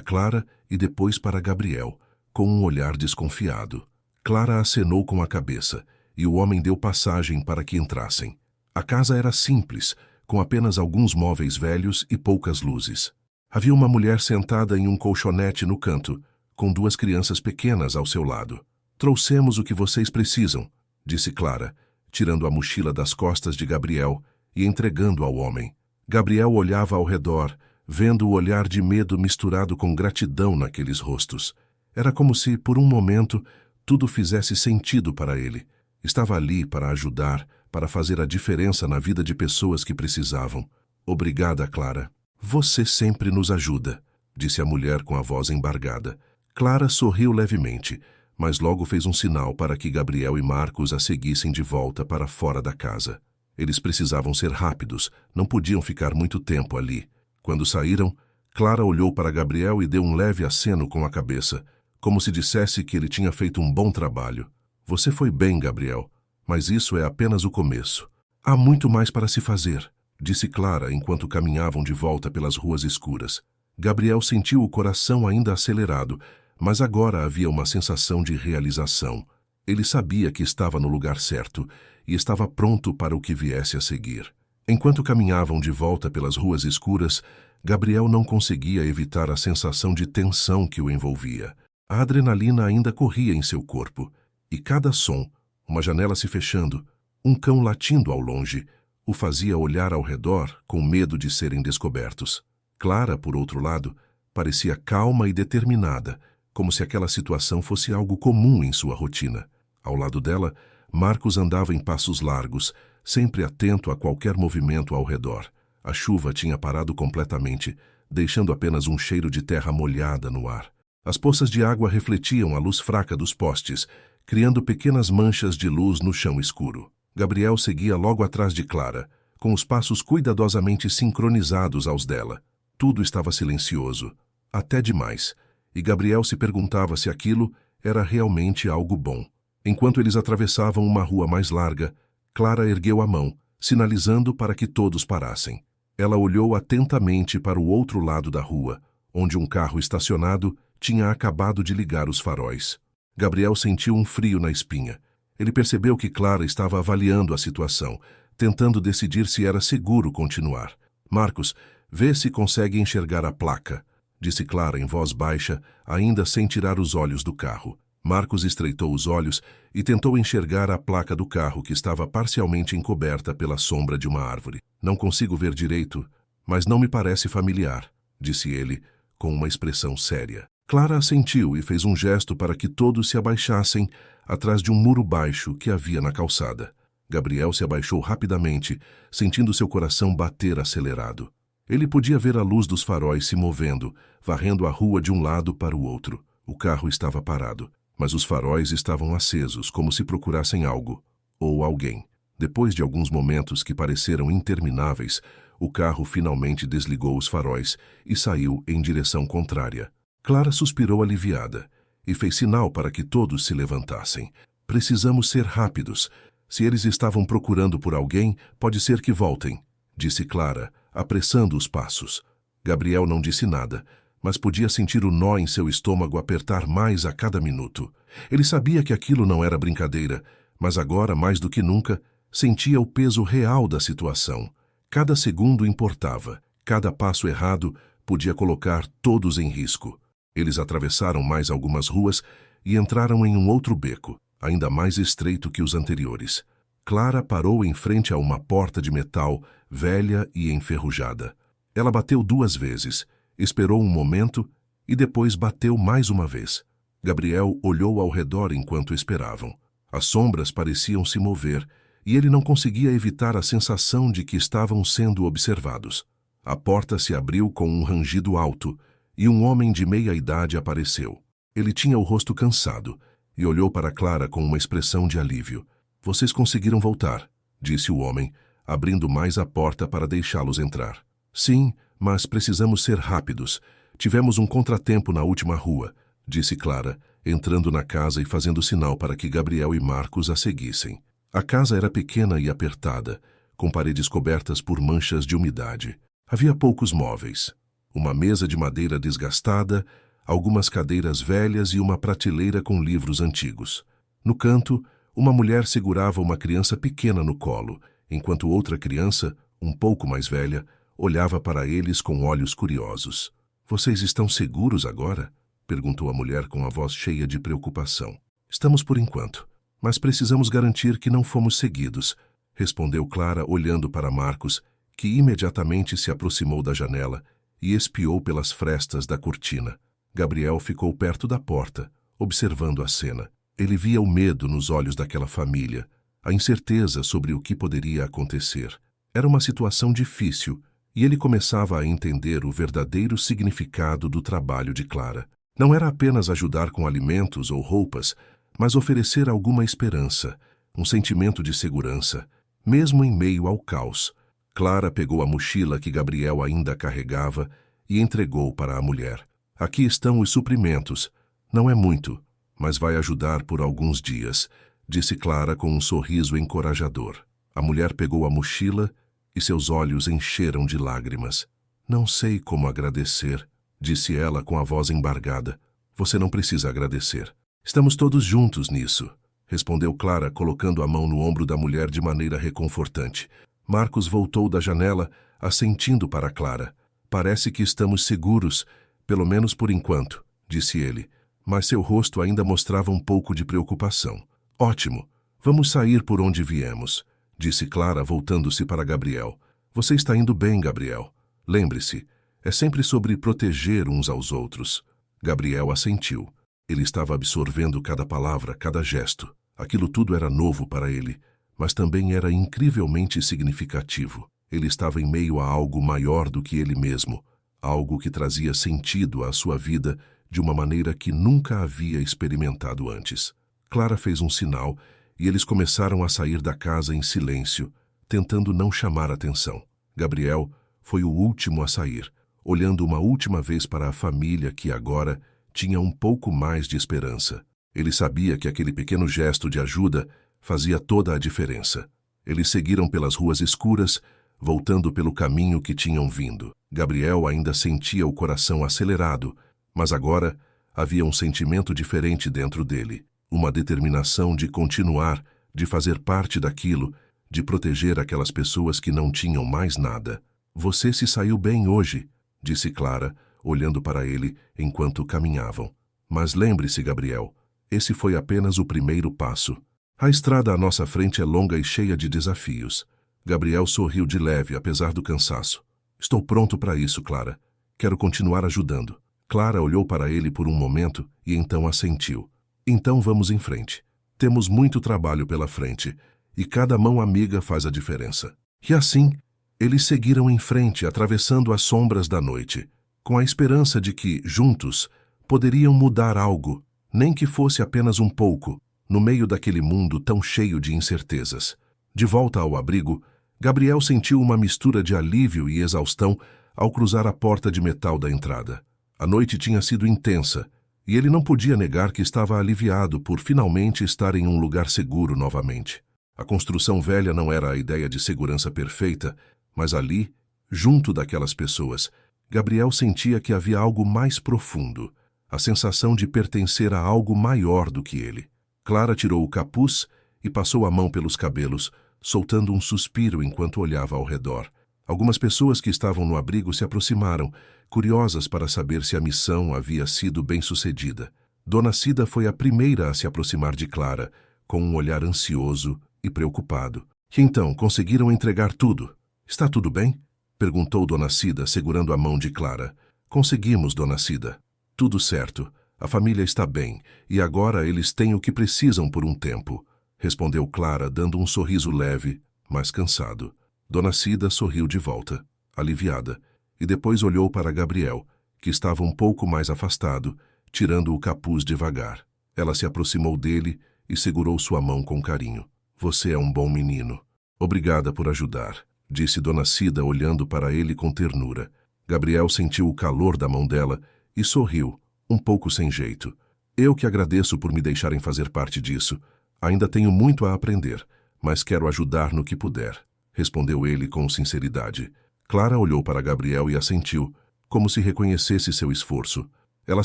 Clara e depois para Gabriel, com um olhar desconfiado. Clara acenou com a cabeça, e o homem deu passagem para que entrassem. A casa era simples, com apenas alguns móveis velhos e poucas luzes. Havia uma mulher sentada em um colchonete no canto, com duas crianças pequenas ao seu lado. Trouxemos o que vocês precisam, disse Clara, tirando a mochila das costas de Gabriel e entregando ao homem. Gabriel olhava ao redor, vendo o olhar de medo misturado com gratidão naqueles rostos. Era como se, por um momento, tudo fizesse sentido para ele. Estava ali para ajudar, para fazer a diferença na vida de pessoas que precisavam. Obrigada, Clara. Você sempre nos ajuda, disse a mulher com a voz embargada. Clara sorriu levemente, mas logo fez um sinal para que Gabriel e Marcos a seguissem de volta para fora da casa. Eles precisavam ser rápidos, não podiam ficar muito tempo ali. Quando saíram, Clara olhou para Gabriel e deu um leve aceno com a cabeça, como se dissesse que ele tinha feito um bom trabalho. Você foi bem, Gabriel, mas isso é apenas o começo. Há muito mais para se fazer, disse Clara enquanto caminhavam de volta pelas ruas escuras. Gabriel sentiu o coração ainda acelerado, mas agora havia uma sensação de realização. Ele sabia que estava no lugar certo e estava pronto para o que viesse a seguir. Enquanto caminhavam de volta pelas ruas escuras, Gabriel não conseguia evitar a sensação de tensão que o envolvia. A adrenalina ainda corria em seu corpo, e cada som, uma janela se fechando, um cão latindo ao longe, o fazia olhar ao redor com medo de serem descobertos. Clara, por outro lado, parecia calma e determinada, como se aquela situação fosse algo comum em sua rotina. Ao lado dela, Marcos andava em passos largos, sempre atento a qualquer movimento ao redor. A chuva tinha parado completamente, deixando apenas um cheiro de terra molhada no ar. As poças de água refletiam a luz fraca dos postes, criando pequenas manchas de luz no chão escuro. Gabriel seguia logo atrás de Clara, com os passos cuidadosamente sincronizados aos dela. Tudo estava silencioso, até demais, e Gabriel se perguntava se aquilo era realmente algo bom. Enquanto eles atravessavam uma rua mais larga, Clara ergueu a mão, sinalizando para que todos parassem. Ela olhou atentamente para o outro lado da rua, onde um carro estacionado tinha acabado de ligar os faróis. Gabriel sentiu um frio na espinha. Ele percebeu que Clara estava avaliando a situação, tentando decidir se era seguro continuar. Marcos, vê se consegue enxergar a placa, disse Clara em voz baixa, ainda sem tirar os olhos do carro. Marcos estreitou os olhos e tentou enxergar a placa do carro que estava parcialmente encoberta pela sombra de uma árvore. Não consigo ver direito, mas não me parece familiar, disse ele, com uma expressão séria. Clara assentiu e fez um gesto para que todos se abaixassem atrás de um muro baixo que havia na calçada. Gabriel se abaixou rapidamente, sentindo seu coração bater acelerado. Ele podia ver a luz dos faróis se movendo, varrendo a rua de um lado para o outro. O carro estava parado, mas os faróis estavam acesos, como se procurassem algo, ou alguém. Depois de alguns momentos que pareceram intermináveis, o carro finalmente desligou os faróis e saiu em direção contrária. Clara suspirou aliviada e fez sinal para que todos se levantassem. Precisamos ser rápidos. Se eles estavam procurando por alguém, pode ser que voltem, disse Clara, apressando os passos. Gabriel não disse nada, mas podia sentir o nó em seu estômago apertar mais a cada minuto. Ele sabia que aquilo não era brincadeira, mas agora, mais do que nunca, sentia o peso real da situação. Cada segundo importava, cada passo errado podia colocar todos em risco. Eles atravessaram mais algumas ruas e entraram em um outro beco, ainda mais estreito que os anteriores. Clara parou em frente a uma porta de metal, velha e enferrujada. Ela bateu 2 vezes, esperou um momento e depois bateu mais uma vez. Gabriel olhou ao redor enquanto esperavam. As sombras pareciam se mover e ele não conseguia evitar a sensação de que estavam sendo observados. A porta se abriu com um rangido alto e um homem de meia idade apareceu. Ele tinha o rosto cansado e olhou para Clara com uma expressão de alívio. Vocês conseguiram voltar, disse o homem, abrindo mais a porta para deixá-los entrar. Sim, mas precisamos ser rápidos. Tivemos um contratempo na última rua, disse Clara, entrando na casa e fazendo sinal para que Gabriel e Marcos a seguissem. A casa era pequena e apertada, com paredes cobertas por manchas de umidade. Havia poucos móveis. Uma mesa de madeira desgastada, algumas cadeiras velhas e uma prateleira com livros antigos. No canto, uma mulher segurava uma criança pequena no colo, enquanto outra criança, um pouco mais velha, olhava para eles com olhos curiosos. Vocês estão seguros agora? Perguntou a mulher com a voz cheia de preocupação. Estamos por enquanto, mas precisamos garantir que não fomos seguidos, respondeu Clara olhando para Marcos, que imediatamente se aproximou da janela e espiou pelas frestas da cortina. Gabriel ficou perto da porta, observando a cena. Ele via o medo nos olhos daquela família, a incerteza sobre o que poderia acontecer. Era uma situação difícil e ele começava a entender o verdadeiro significado do trabalho de Clara. Não era apenas ajudar com alimentos ou roupas, mas oferecer alguma esperança, um sentimento de segurança, mesmo em meio ao caos. Clara pegou a mochila que Gabriel ainda carregava e entregou para a mulher. Aqui estão os suprimentos. Não é muito, mas vai ajudar por alguns dias, disse Clara com um sorriso encorajador. A mulher pegou a mochila e seus olhos encheram de lágrimas. Não sei como agradecer, disse ela com a voz embargada. Você não precisa agradecer. Estamos todos juntos nisso, respondeu Clara, colocando a mão no ombro da mulher de maneira reconfortante. Marcos voltou da janela, assentindo para Clara. Parece que estamos seguros, pelo menos por enquanto, disse ele, mas seu rosto ainda mostrava um pouco de preocupação. Ótimo, vamos sair por onde viemos, disse Clara, voltando-se para Gabriel. Você está indo bem, Gabriel. Lembre-se, é sempre sobre proteger uns aos outros. Gabriel assentiu. Ele estava absorvendo cada palavra, cada gesto. Aquilo tudo era novo para ele, mas também era incrivelmente significativo. Ele estava em meio a algo maior do que ele mesmo, algo que trazia sentido à sua vida de uma maneira que nunca havia experimentado antes. Clara fez um sinal e eles começaram a sair da casa em silêncio, tentando não chamar atenção. Gabriel foi o último a sair, olhando uma última vez para a família que agora tinha um pouco mais de esperança. Ele sabia que aquele pequeno gesto de ajuda fazia toda a diferença. Eles seguiram pelas ruas escuras, voltando pelo caminho que tinham vindo. Gabriel ainda sentia o coração acelerado, mas agora havia um sentimento diferente dentro dele. Uma determinação de continuar, de fazer parte daquilo, de proteger aquelas pessoas que não tinham mais nada. Você se saiu bem hoje, disse Clara, olhando para ele enquanto caminhavam. Mas lembre-se, Gabriel, esse foi apenas o primeiro passo. A estrada à nossa frente é longa e cheia de desafios. Gabriel sorriu de leve, apesar do cansaço. Estou pronto para isso, Clara. Quero continuar ajudando. Clara olhou para ele por um momento e então assentiu. Então vamos em frente. Temos muito trabalho pela frente e cada mão amiga faz a diferença. E assim, eles seguiram em frente, atravessando as sombras da noite, com a esperança de que, juntos, poderiam mudar algo, nem que fosse apenas um pouco, no meio daquele mundo tão cheio de incertezas. De volta ao abrigo, Gabriel sentiu uma mistura de alívio e exaustão ao cruzar a porta de metal da entrada. A noite tinha sido intensa, e ele não podia negar que estava aliviado por finalmente estar em um lugar seguro novamente. A construção velha não era a ideia de segurança perfeita, mas ali, junto daquelas pessoas, Gabriel sentia que havia algo mais profundo, a sensação de pertencer a algo maior do que ele. Clara tirou o capuz e passou a mão pelos cabelos, soltando um suspiro enquanto olhava ao redor. Algumas pessoas que estavam no abrigo se aproximaram, curiosas para saber se a missão havia sido bem-sucedida. Dona Cida foi a primeira a se aproximar de Clara, com um olhar ansioso e preocupado. E então, conseguiram entregar tudo? Está tudo bem? Perguntou Dona Cida, segurando a mão de Clara. Conseguimos, Dona Cida. Tudo certo. A família está bem, e agora eles têm o que precisam por um tempo, respondeu Clara, dando um sorriso leve, mas cansado. Dona Cida sorriu de volta, aliviada, e depois olhou para Gabriel, que estava um pouco mais afastado, tirando o capuz devagar. Ela se aproximou dele e segurou sua mão com carinho. Você é um bom menino. Obrigada por ajudar, disse Dona Cida olhando para ele com ternura. Gabriel sentiu o calor da mão dela e sorriu, um pouco sem jeito. Eu que agradeço por me deixarem fazer parte disso. Ainda tenho muito a aprender, mas quero ajudar no que puder, respondeu ele com sinceridade. Clara olhou para Gabriel e assentiu, como se reconhecesse seu esforço. Ela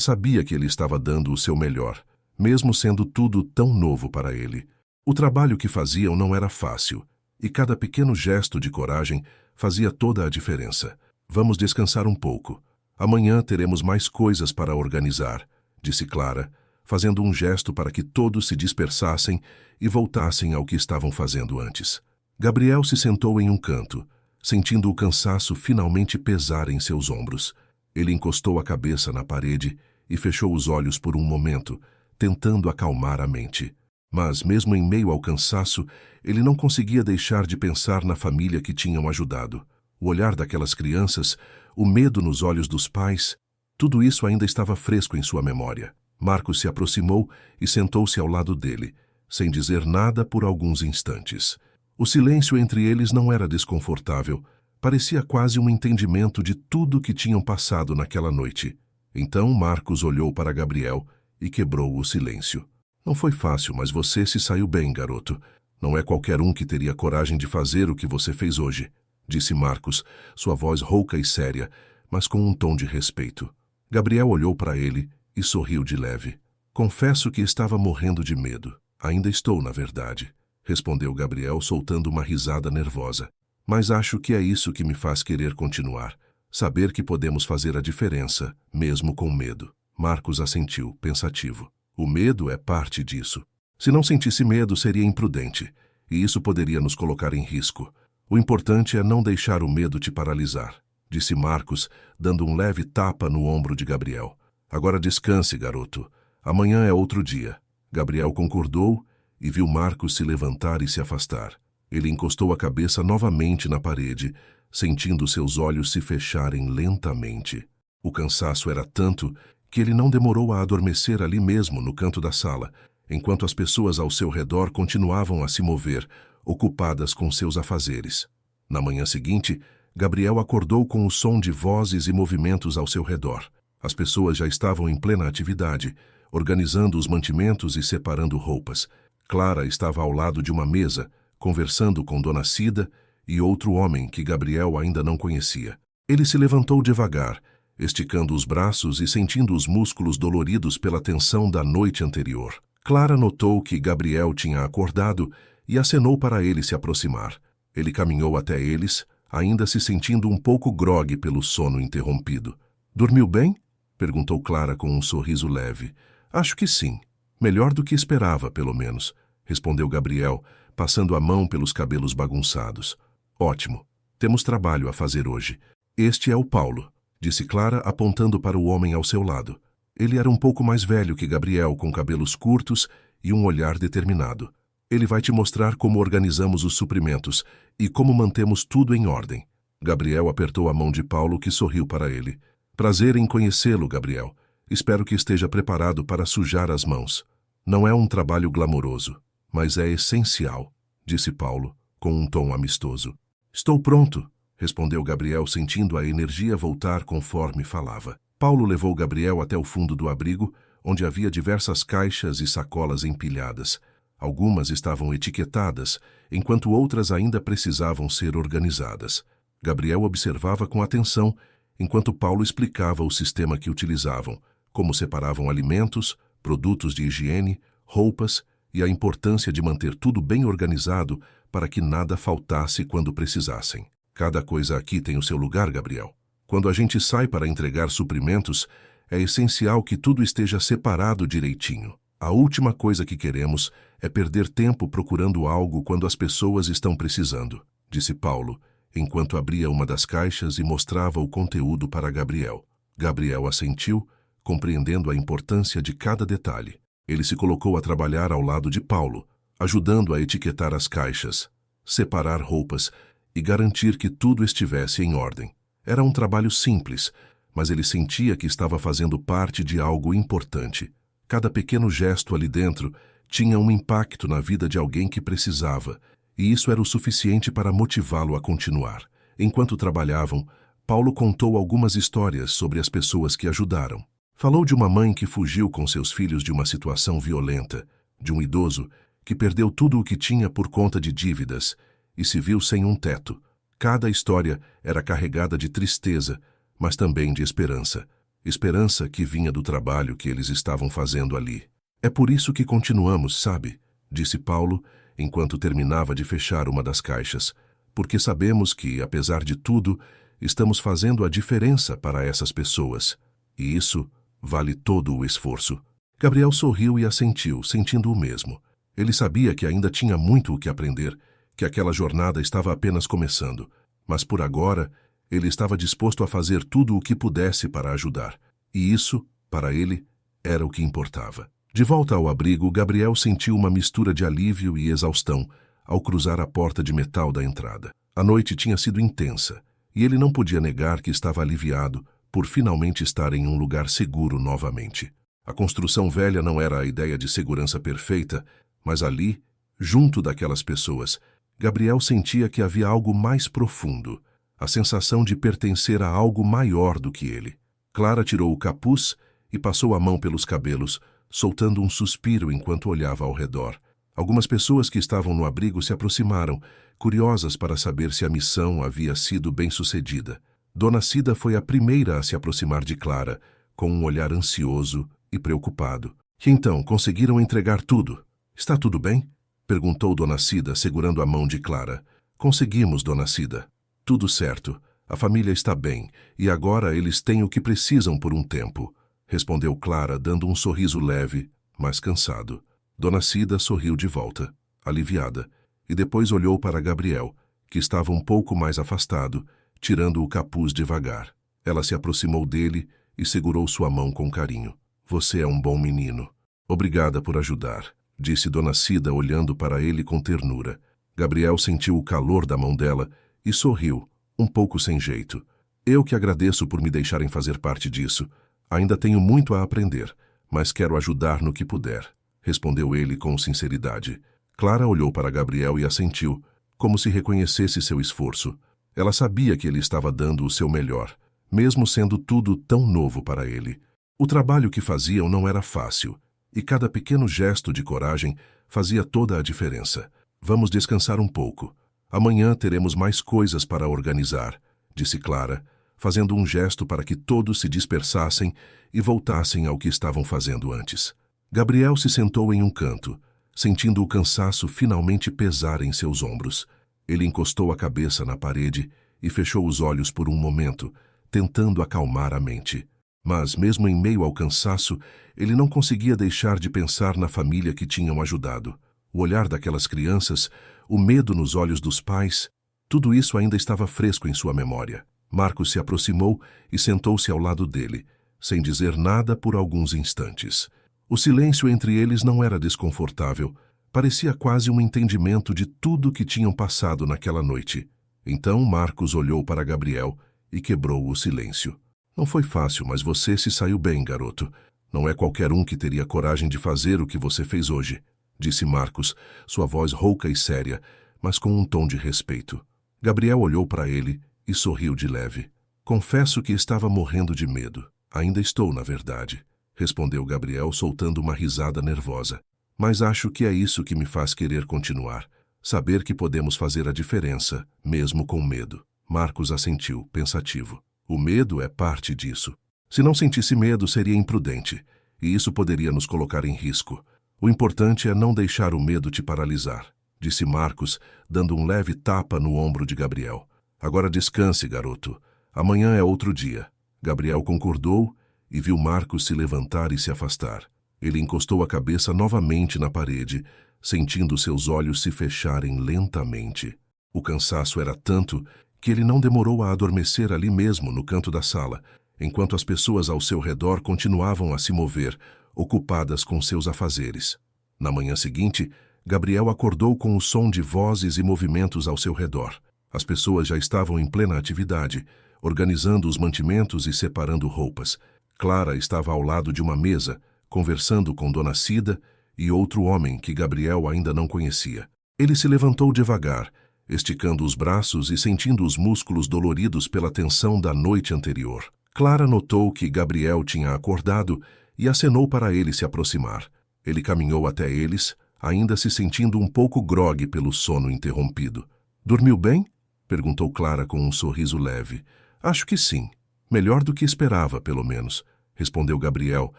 sabia que ele estava dando o seu melhor, mesmo sendo tudo tão novo para ele. O trabalho que faziam não era fácil, e cada pequeno gesto de coragem fazia toda a diferença. Vamos descansar um pouco. Amanhã teremos mais coisas para organizar, disse Clara, fazendo um gesto para que todos se dispersassem e voltassem ao que estavam fazendo antes. Gabriel se sentou em um canto, sentindo o cansaço finalmente pesar em seus ombros. Ele encostou a cabeça na parede e fechou os olhos por um momento, tentando acalmar a mente. Mas, mesmo em meio ao cansaço, ele não conseguia deixar de pensar na família que tinham ajudado. O olhar daquelas crianças, o medo nos olhos dos pais, tudo isso ainda estava fresco em sua memória. Marcos se aproximou e sentou-se ao lado dele, sem dizer nada por alguns instantes. O silêncio entre eles não era desconfortável, parecia quase um entendimento de tudo que tinham passado naquela noite. Então Marcos olhou para Gabriel e quebrou o silêncio. Não foi fácil, mas você se saiu bem, garoto. Não é qualquer um que teria coragem de fazer o que você fez hoje, disse Marcos, sua voz rouca e séria, mas com um tom de respeito. Gabriel olhou para ele e sorriu de leve. Confesso que estava morrendo de medo. Ainda estou, na verdade, respondeu Gabriel, soltando uma risada nervosa. Mas acho que é isso que me faz querer continuar. Saber que podemos fazer a diferença, mesmo com medo. Marcos assentiu, pensativo. O medo é parte disso. Se não sentisse medo, seria imprudente, e isso poderia nos colocar em risco. O importante é não deixar o medo te paralisar, disse Marcos, dando um leve tapa no ombro de Gabriel. Agora descanse, garoto. Amanhã é outro dia. Gabriel concordou e viu Marcos se levantar e se afastar. Ele encostou a cabeça novamente na parede, sentindo seus olhos se fecharem lentamente. O cansaço era tanto que ele não demorou a adormecer ali mesmo no canto da sala, enquanto as pessoas ao seu redor continuavam a se mover, ocupadas com seus afazeres. Na manhã seguinte, Gabriel acordou com o som de vozes e movimentos ao seu redor. As pessoas já estavam em plena atividade, organizando os mantimentos e separando roupas. Clara estava ao lado de uma mesa, conversando com Dona Cida e outro homem que Gabriel ainda não conhecia. Ele se levantou devagar, esticando os braços e sentindo os músculos doloridos pela tensão da noite anterior. Clara notou que Gabriel tinha acordado e acenou para ele se aproximar. Ele caminhou até eles, ainda se sentindo um pouco grogue pelo sono interrompido. Dormiu bem? Perguntou Clara com um sorriso leve. Acho que sim. Melhor do que esperava, pelo menos, respondeu Gabriel, passando a mão pelos cabelos bagunçados. Ótimo. Temos trabalho a fazer hoje. Este é o Paulo, disse Clara, apontando para o homem ao seu lado. Ele era um pouco mais velho que Gabriel, com cabelos curtos e um olhar determinado. Ele vai te mostrar como organizamos os suprimentos e como mantemos tudo em ordem. Gabriel apertou a mão de Paulo, que sorriu para ele. Prazer em conhecê-lo, Gabriel. Espero que esteja preparado para sujar as mãos. Não é um trabalho glamouroso, mas é essencial, disse Paulo, com um tom amistoso. Estou pronto, respondeu Gabriel, sentindo a energia voltar conforme falava. Paulo levou Gabriel até o fundo do abrigo, onde havia diversas caixas e sacolas empilhadas. Algumas estavam etiquetadas, enquanto outras ainda precisavam ser organizadas. Gabriel observava com atenção, enquanto Paulo explicava o sistema que utilizavam, como separavam alimentos, produtos de higiene, roupas e a importância de manter tudo bem organizado para que nada faltasse quando precisassem. Cada coisa aqui tem o seu lugar, Gabriel. Quando a gente sai para entregar suprimentos, é essencial que tudo esteja separado direitinho. A última coisa que queremos é perder tempo procurando algo quando as pessoas estão precisando, disse Paulo, enquanto abria uma das caixas e mostrava o conteúdo para Gabriel. Gabriel assentiu, compreendendo a importância de cada detalhe. Ele se colocou a trabalhar ao lado de Paulo, ajudando a etiquetar as caixas, separar roupas e garantir que tudo estivesse em ordem. Era um trabalho simples, mas ele sentia que estava fazendo parte de algo importante. Cada pequeno gesto ali dentro tinha um impacto na vida de alguém que precisava, e isso era o suficiente para motivá-lo a continuar. Enquanto trabalhavam, Paulo contou algumas histórias sobre as pessoas que ajudaram. Falou de uma mãe que fugiu com seus filhos de uma situação violenta, de um idoso que perdeu tudo o que tinha por conta de dívidas e se viu sem um teto. Cada história era carregada de tristeza, mas também de esperança. Esperança que vinha do trabalho que eles estavam fazendo ali. É por isso que continuamos, sabe? Disse Paulo, enquanto terminava de fechar uma das caixas. Porque sabemos que, apesar de tudo, estamos fazendo a diferença para essas pessoas. E isso vale todo o esforço. Gabriel sorriu e assentiu, sentindo o mesmo. Ele sabia que ainda tinha muito o que aprender, que aquela jornada estava apenas começando. Mas por agora, ele estava disposto a fazer tudo o que pudesse para ajudar. E isso, para ele, era o que importava. De volta ao abrigo, Gabriel sentiu uma mistura de alívio e exaustão ao cruzar a porta de metal da entrada. A noite tinha sido intensa, e ele não podia negar que estava aliviado por finalmente estar em um lugar seguro novamente. A construção velha não era a ideia de segurança perfeita, mas ali, junto daquelas pessoas, Gabriel sentia que havia algo mais profundo, a sensação de pertencer a algo maior do que ele. Clara tirou o capuz e passou a mão pelos cabelos, soltando um suspiro enquanto olhava ao redor. Algumas pessoas que estavam no abrigo se aproximaram, curiosas para saber se a missão havia sido bem-sucedida. Dona Cida foi a primeira a se aproximar de Clara, com um olhar ansioso e preocupado. — Então, conseguiram entregar tudo? Está tudo bem? Perguntou Dona Cida, segurando a mão de Clara. — Conseguimos, Dona Cida. Tudo certo. A família está bem, e agora eles têm o que precisam por um tempo, respondeu Clara, dando um sorriso leve, mas cansado. Dona Cida sorriu de volta, aliviada, e depois olhou para Gabriel, que estava um pouco mais afastado, tirando o capuz devagar. Ela se aproximou dele e segurou sua mão com carinho. — Você é um bom menino. Obrigada por ajudar, disse Dona Cida, olhando para ele com ternura. Gabriel sentiu o calor da mão dela e sorriu, um pouco sem jeito. — Eu que agradeço por me deixarem fazer parte disso. Ainda tenho muito a aprender, mas quero ajudar no que puder, respondeu ele com sinceridade. Clara olhou para Gabriel e assentiu, como se reconhecesse seu esforço. Ela sabia que ele estava dando o seu melhor, mesmo sendo tudo tão novo para ele. O trabalho que faziam não era fácil, e cada pequeno gesto de coragem fazia toda a diferença. — Vamos descansar um pouco. Amanhã teremos mais coisas para organizar, disse Clara, fazendo um gesto para que todos se dispersassem e voltassem ao que estavam fazendo antes. Gabriel se sentou em um canto, sentindo o cansaço finalmente pesar em seus ombros. Ele encostou a cabeça na parede e fechou os olhos por um momento, tentando acalmar a mente. Mas, mesmo em meio ao cansaço, ele não conseguia deixar de pensar na família que tinham ajudado. O olhar daquelas crianças, o medo nos olhos dos pais, tudo isso ainda estava fresco em sua memória. Marcos se aproximou e sentou-se ao lado dele, sem dizer nada por alguns instantes. O silêncio entre eles não era desconfortável, parecia quase um entendimento de tudo que tinham passado naquela noite. Então Marcos olhou para Gabriel e quebrou o silêncio. — Não foi fácil, mas você se saiu bem, garoto. Não é qualquer um que teria coragem de fazer o que você fez hoje, disse Marcos, sua voz rouca e séria, mas com um tom de respeito. Gabriel olhou para ele e sorriu de leve. — Confesso que estava morrendo de medo. Ainda estou, na verdade, respondeu Gabriel, soltando uma risada nervosa. Mas acho que é isso que me faz querer continuar. Saber que podemos fazer a diferença, mesmo com medo. Marcos assentiu, pensativo. O medo é parte disso. Se não sentisse medo, seria imprudente, e isso poderia nos colocar em risco. O importante é não deixar o medo te paralisar, disse Marcos, dando um leve tapa no ombro de Gabriel. Agora descanse, garoto. Amanhã é outro dia. Gabriel concordou e viu Marcos se levantar e se afastar. Ele encostou a cabeça novamente na parede, sentindo seus olhos se fecharem lentamente. O cansaço era tanto que ele não demorou a adormecer ali mesmo no canto da sala, enquanto as pessoas ao seu redor continuavam a se mover, ocupadas com seus afazeres. Na manhã seguinte, Gabriel acordou com o som de vozes e movimentos ao seu redor. As pessoas já estavam em plena atividade, organizando os mantimentos e separando roupas. Clara estava ao lado de uma mesa, conversando com Dona Cida e outro homem que Gabriel ainda não conhecia. Ele se levantou devagar, esticando os braços e sentindo os músculos doloridos pela tensão da noite anterior. Clara notou que Gabriel tinha acordado e acenou para ele se aproximar. Ele caminhou até eles, ainda se sentindo um pouco grogue pelo sono interrompido. "Dormiu bem?" perguntou Clara com um sorriso leve. "Acho que sim. Melhor do que esperava, pelo menos", respondeu Gabriel,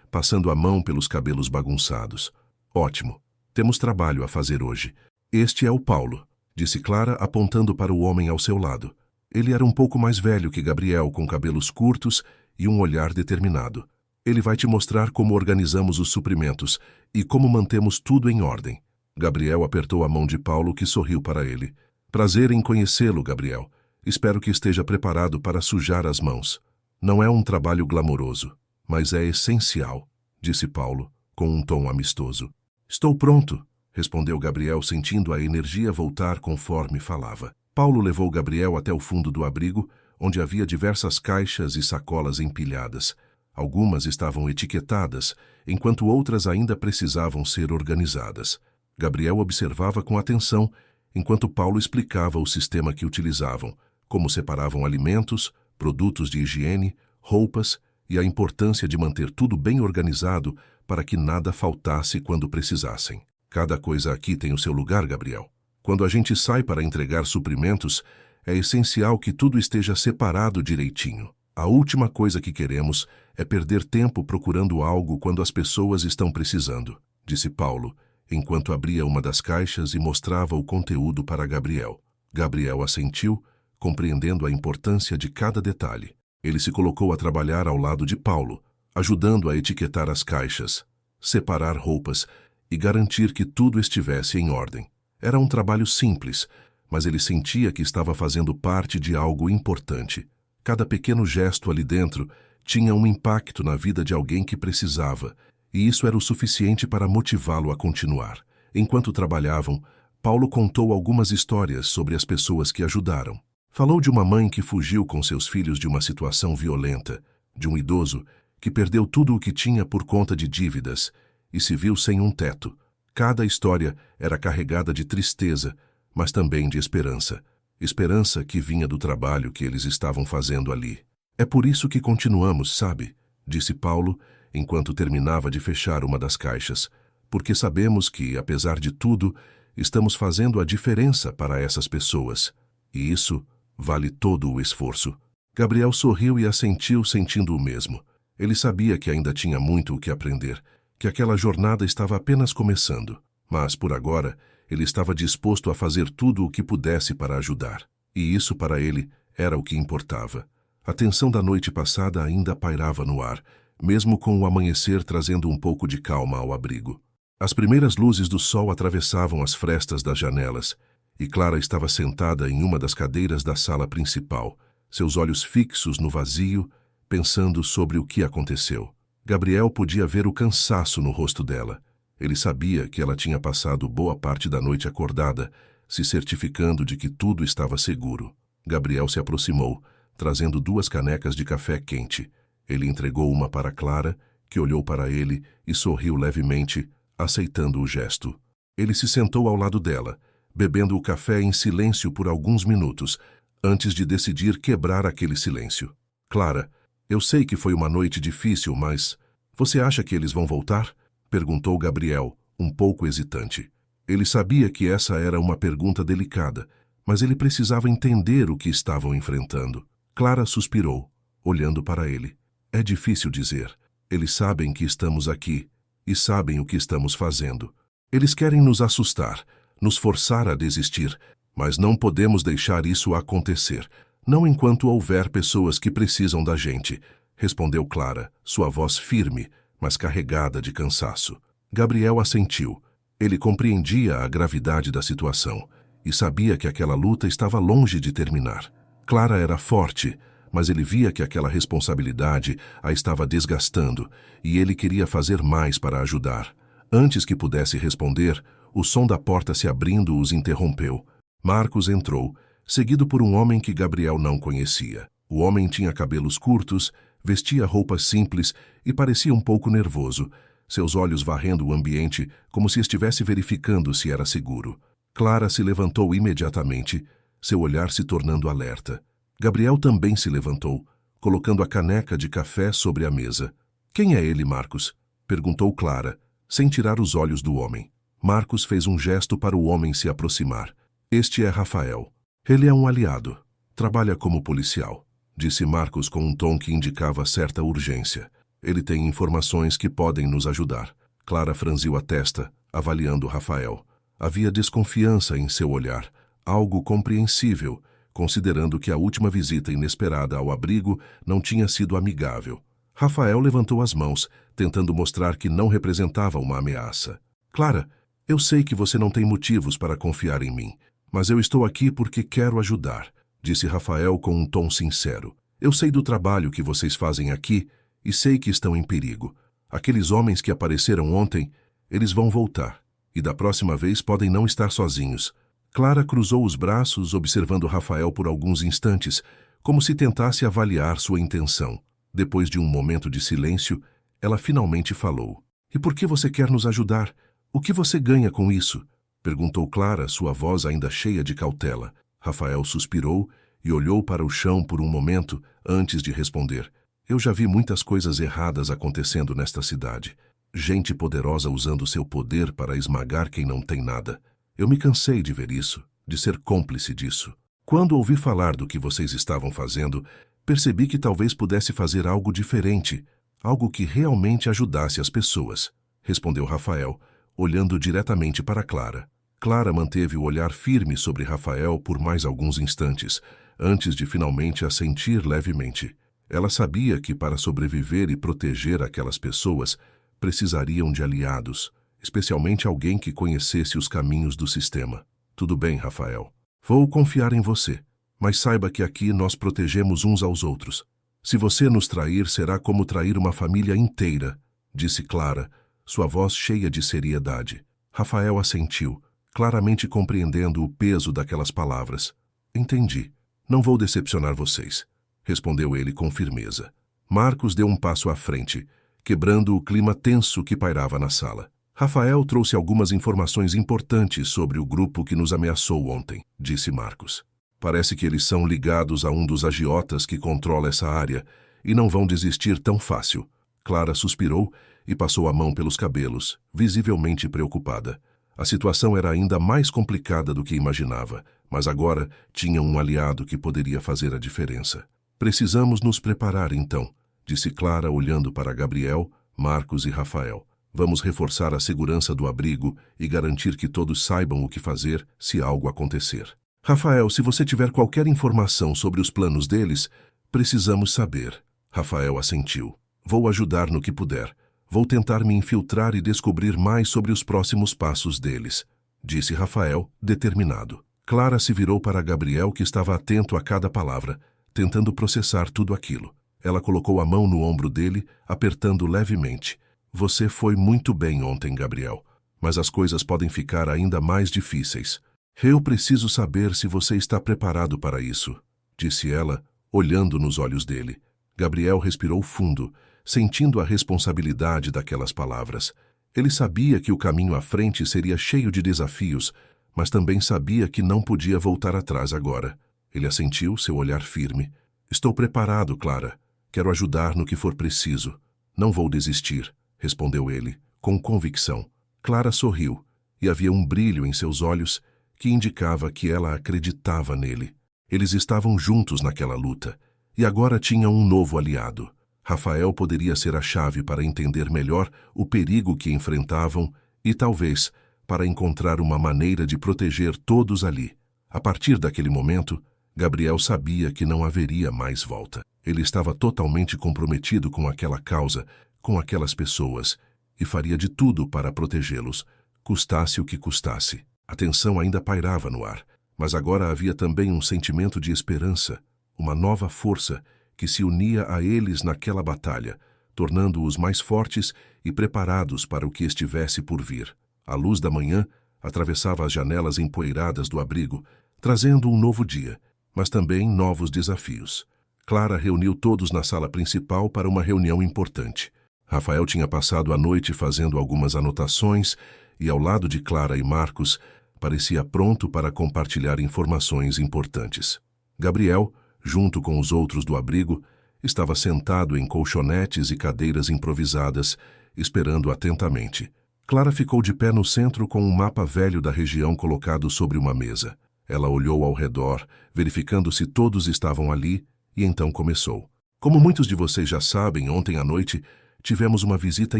passando a mão pelos cabelos bagunçados. "Ótimo. Temos trabalho a fazer hoje. Este é o Paulo", disse Clara, apontando para o homem ao seu lado. Ele era um pouco mais velho que Gabriel, com cabelos curtos e um olhar determinado. "Ele vai te mostrar como organizamos os suprimentos e como mantemos tudo em ordem." Gabriel apertou a mão de Paulo, que sorriu para ele. "Prazer em conhecê-lo, Gabriel. Espero que esteja preparado para sujar as mãos. Não é um trabalho glamouroso, mas é essencial", disse Paulo, com um tom amistoso. "Estou pronto", respondeu Gabriel, sentindo a energia voltar conforme falava. Paulo levou Gabriel até o fundo do abrigo, onde havia diversas caixas e sacolas empilhadas. Algumas estavam etiquetadas, enquanto outras ainda precisavam ser organizadas. Gabriel observava com atenção, enquanto Paulo explicava o sistema que utilizavam, como separavam alimentos, produtos de higiene, roupas e a importância de manter tudo bem organizado para que nada faltasse quando precisassem. "Cada coisa aqui tem o seu lugar, Gabriel. Quando a gente sai para entregar suprimentos, é essencial que tudo esteja separado direitinho. A última coisa que queremos é perder tempo procurando algo quando as pessoas estão precisando", disse Paulo, enquanto abria uma das caixas e mostrava o conteúdo para Gabriel. Gabriel assentiu, compreendendo a importância de cada detalhe. Ele se colocou a trabalhar ao lado de Paulo, ajudando a etiquetar as caixas, separar roupas e garantir que tudo estivesse em ordem. Era um trabalho simples, mas ele sentia que estava fazendo parte de algo importante. Cada pequeno gesto ali dentro tinha um impacto na vida de alguém que precisava, e isso era o suficiente para motivá-lo a continuar. Enquanto trabalhavam, Paulo contou algumas histórias sobre as pessoas que ajudaram. Falou de uma mãe que fugiu com seus filhos de uma situação violenta, de um idoso que perdeu tudo o que tinha por conta de dívidas e se viu sem um teto. Cada história era carregada de tristeza, mas também de esperança. Esperança que vinha do trabalho que eles estavam fazendo ali. "É por isso que continuamos, sabe?", disse Paulo, enquanto terminava de fechar uma das caixas. "Porque sabemos que, apesar de tudo, estamos fazendo a diferença para essas pessoas. E isso vale todo o esforço." Gabriel sorriu e assentiu, sentindo o mesmo. Ele sabia que ainda tinha muito o que aprender, que aquela jornada estava apenas começando, mas, por agora, ele estava disposto a fazer tudo o que pudesse para ajudar. E isso, para ele, era o que importava. A tensão da noite passada ainda pairava no ar, mesmo com o amanhecer trazendo um pouco de calma ao abrigo. As primeiras luzes do sol atravessavam as frestas das janelas, e Clara estava sentada em uma das cadeiras da sala principal, seus olhos fixos no vazio, pensando sobre o que aconteceu. Gabriel podia ver o cansaço no rosto dela. Ele sabia que ela tinha passado boa parte da noite acordada, se certificando de que tudo estava seguro. Gabriel se aproximou, trazendo 2 canecas de café quente. Ele entregou uma para Clara, que olhou para ele e sorriu levemente, aceitando o gesto. Ele se sentou ao lado dela, bebendo o café em silêncio por alguns minutos, antes de decidir quebrar aquele silêncio. "Clara, eu sei que foi uma noite difícil, mas você acha que eles vão voltar?", perguntou Gabriel, um pouco hesitante. Ele sabia que essa era uma pergunta delicada, mas ele precisava entender o que estavam enfrentando. Clara suspirou, olhando para ele. "É difícil dizer. Eles sabem que estamos aqui e sabem o que estamos fazendo. Eles querem nos assustar, nos forçar a desistir, mas não podemos deixar isso acontecer. Não enquanto houver pessoas que precisam da gente", respondeu Clara, sua voz firme, mas carregada de cansaço. Gabriel assentiu. Ele compreendia a gravidade da situação e sabia que aquela luta estava longe de terminar. Clara era forte, mas ele via que aquela responsabilidade a estava desgastando e ele queria fazer mais para ajudar. Antes que pudesse responder, o som da porta se abrindo os interrompeu. Marcos entrou, seguido por um homem que Gabriel não conhecia. O homem tinha cabelos curtos, vestia roupas simples e parecia um pouco nervoso, seus olhos varrendo o ambiente como se estivesse verificando se era seguro. Clara se levantou imediatamente, seu olhar se tornando alerta. Gabriel também se levantou, colocando a caneca de café sobre a mesa. "Quem é ele, Marcos?" perguntou Clara, sem tirar os olhos do homem. Marcos fez um gesto para o homem se aproximar. "Este é Rafael. Ele é um aliado. Trabalha como policial", disse Marcos com um tom que indicava certa urgência. "Ele tem informações que podem nos ajudar." Clara franziu a testa, avaliando Rafael. Havia desconfiança em seu olhar, algo compreensível, considerando que a última visita inesperada ao abrigo não tinha sido amigável. Rafael levantou as mãos, tentando mostrar que não representava uma ameaça. "Clara, eu sei que você não tem motivos para confiar em mim, mas eu estou aqui porque quero ajudar", disse Rafael com um tom sincero. "Eu sei do trabalho que vocês fazem aqui e sei que estão em perigo. Aqueles homens que apareceram ontem, eles vão voltar, e da próxima vez podem não estar sozinhos." Clara cruzou os braços, observando Rafael por alguns instantes, como se tentasse avaliar sua intenção. Depois de um momento de silêncio, ela finalmente falou. "E por que você quer nos ajudar? O que você ganha com isso?" perguntou Clara, sua voz ainda cheia de cautela. Rafael suspirou e olhou para o chão por um momento antes de responder. "Eu já vi muitas coisas erradas acontecendo nesta cidade. Gente poderosa usando seu poder para esmagar quem não tem nada. Eu me cansei de ver isso, de ser cúmplice disso. Quando ouvi falar do que vocês estavam fazendo, percebi que talvez pudesse fazer algo diferente, algo que realmente ajudasse as pessoas", respondeu Rafael, olhando diretamente para Clara. Clara manteve o olhar firme sobre Rafael por mais alguns instantes, antes de finalmente assentir levemente. Ela sabia que para sobreviver e proteger aquelas pessoas, precisariam de aliados, especialmente alguém que conhecesse os caminhos do sistema. "Tudo bem, Rafael. Vou confiar em você, mas saiba que aqui nós protegemos uns aos outros. Se você nos trair, será como trair uma família inteira", disse Clara, sua voz cheia de seriedade. Rafael assentiu, claramente compreendendo o peso daquelas palavras. "Entendi. Não vou decepcionar vocês", respondeu ele com firmeza. Marcos deu um passo à frente, quebrando o clima tenso que pairava na sala. "Rafael trouxe algumas informações importantes sobre o grupo que nos ameaçou ontem", disse Marcos. "Parece que eles são ligados a um dos agiotas que controla essa área e não vão desistir tão fácil." Clara suspirou e passou a mão pelos cabelos, visivelmente preocupada. A situação era ainda mais complicada do que imaginava, mas agora tinha um aliado que poderia fazer a diferença. "Precisamos nos preparar então", disse Clara olhando para Gabriel, Marcos e Rafael. "Vamos reforçar a segurança do abrigo e garantir que todos saibam o que fazer se algo acontecer." "Rafael, se você tiver qualquer informação sobre os planos deles, precisamos saber." Rafael assentiu. "Vou ajudar no que puder. Vou tentar me infiltrar e descobrir mais sobre os próximos passos deles", disse Rafael, determinado. Clara se virou para Gabriel, que estava atento a cada palavra, tentando processar tudo aquilo. Ela colocou a mão no ombro dele, apertando levemente. "Você foi muito bem ontem, Gabriel, mas as coisas podem ficar ainda mais difíceis. Eu preciso saber se você está preparado para isso", disse ela, olhando nos olhos dele. Gabriel respirou fundo, sentindo a responsabilidade daquelas palavras. Ele sabia que o caminho à frente seria cheio de desafios, mas também sabia que não podia voltar atrás agora. Ele assentiu, seu olhar firme. "Estou preparado, Clara. Quero ajudar no que for preciso. Não vou desistir", respondeu ele, com convicção. Clara sorriu, e havia um brilho em seus olhos que indicava que ela acreditava nele. Eles estavam juntos naquela luta, e agora tinham um novo aliado. Rafael poderia ser a chave para entender melhor o perigo que enfrentavam e, talvez, para encontrar uma maneira de proteger todos ali. A partir daquele momento, Gabriel sabia que não haveria mais volta. Ele estava totalmente comprometido com aquela causa, com aquelas pessoas, e faria de tudo para protegê-los, custasse o que custasse. A tensão ainda pairava no ar, mas agora havia também um sentimento de esperança, uma nova força que se unia a eles naquela batalha, tornando-os mais fortes e preparados para o que estivesse por vir. A luz da manhã atravessava as janelas empoeiradas do abrigo, trazendo um novo dia, mas também novos desafios. Clara reuniu todos na sala principal para uma reunião importante. Rafael tinha passado a noite fazendo algumas anotações e, ao lado de Clara e Marcos, parecia pronto para compartilhar informações importantes. Gabriel, junto com os outros do abrigo, estava sentado em colchonetes e cadeiras improvisadas, esperando atentamente. Clara ficou de pé no centro com um mapa velho da região colocado sobre uma mesa. Ela olhou ao redor, verificando se todos estavam ali, e então começou. Como muitos de vocês já sabem, ontem à noite tivemos uma visita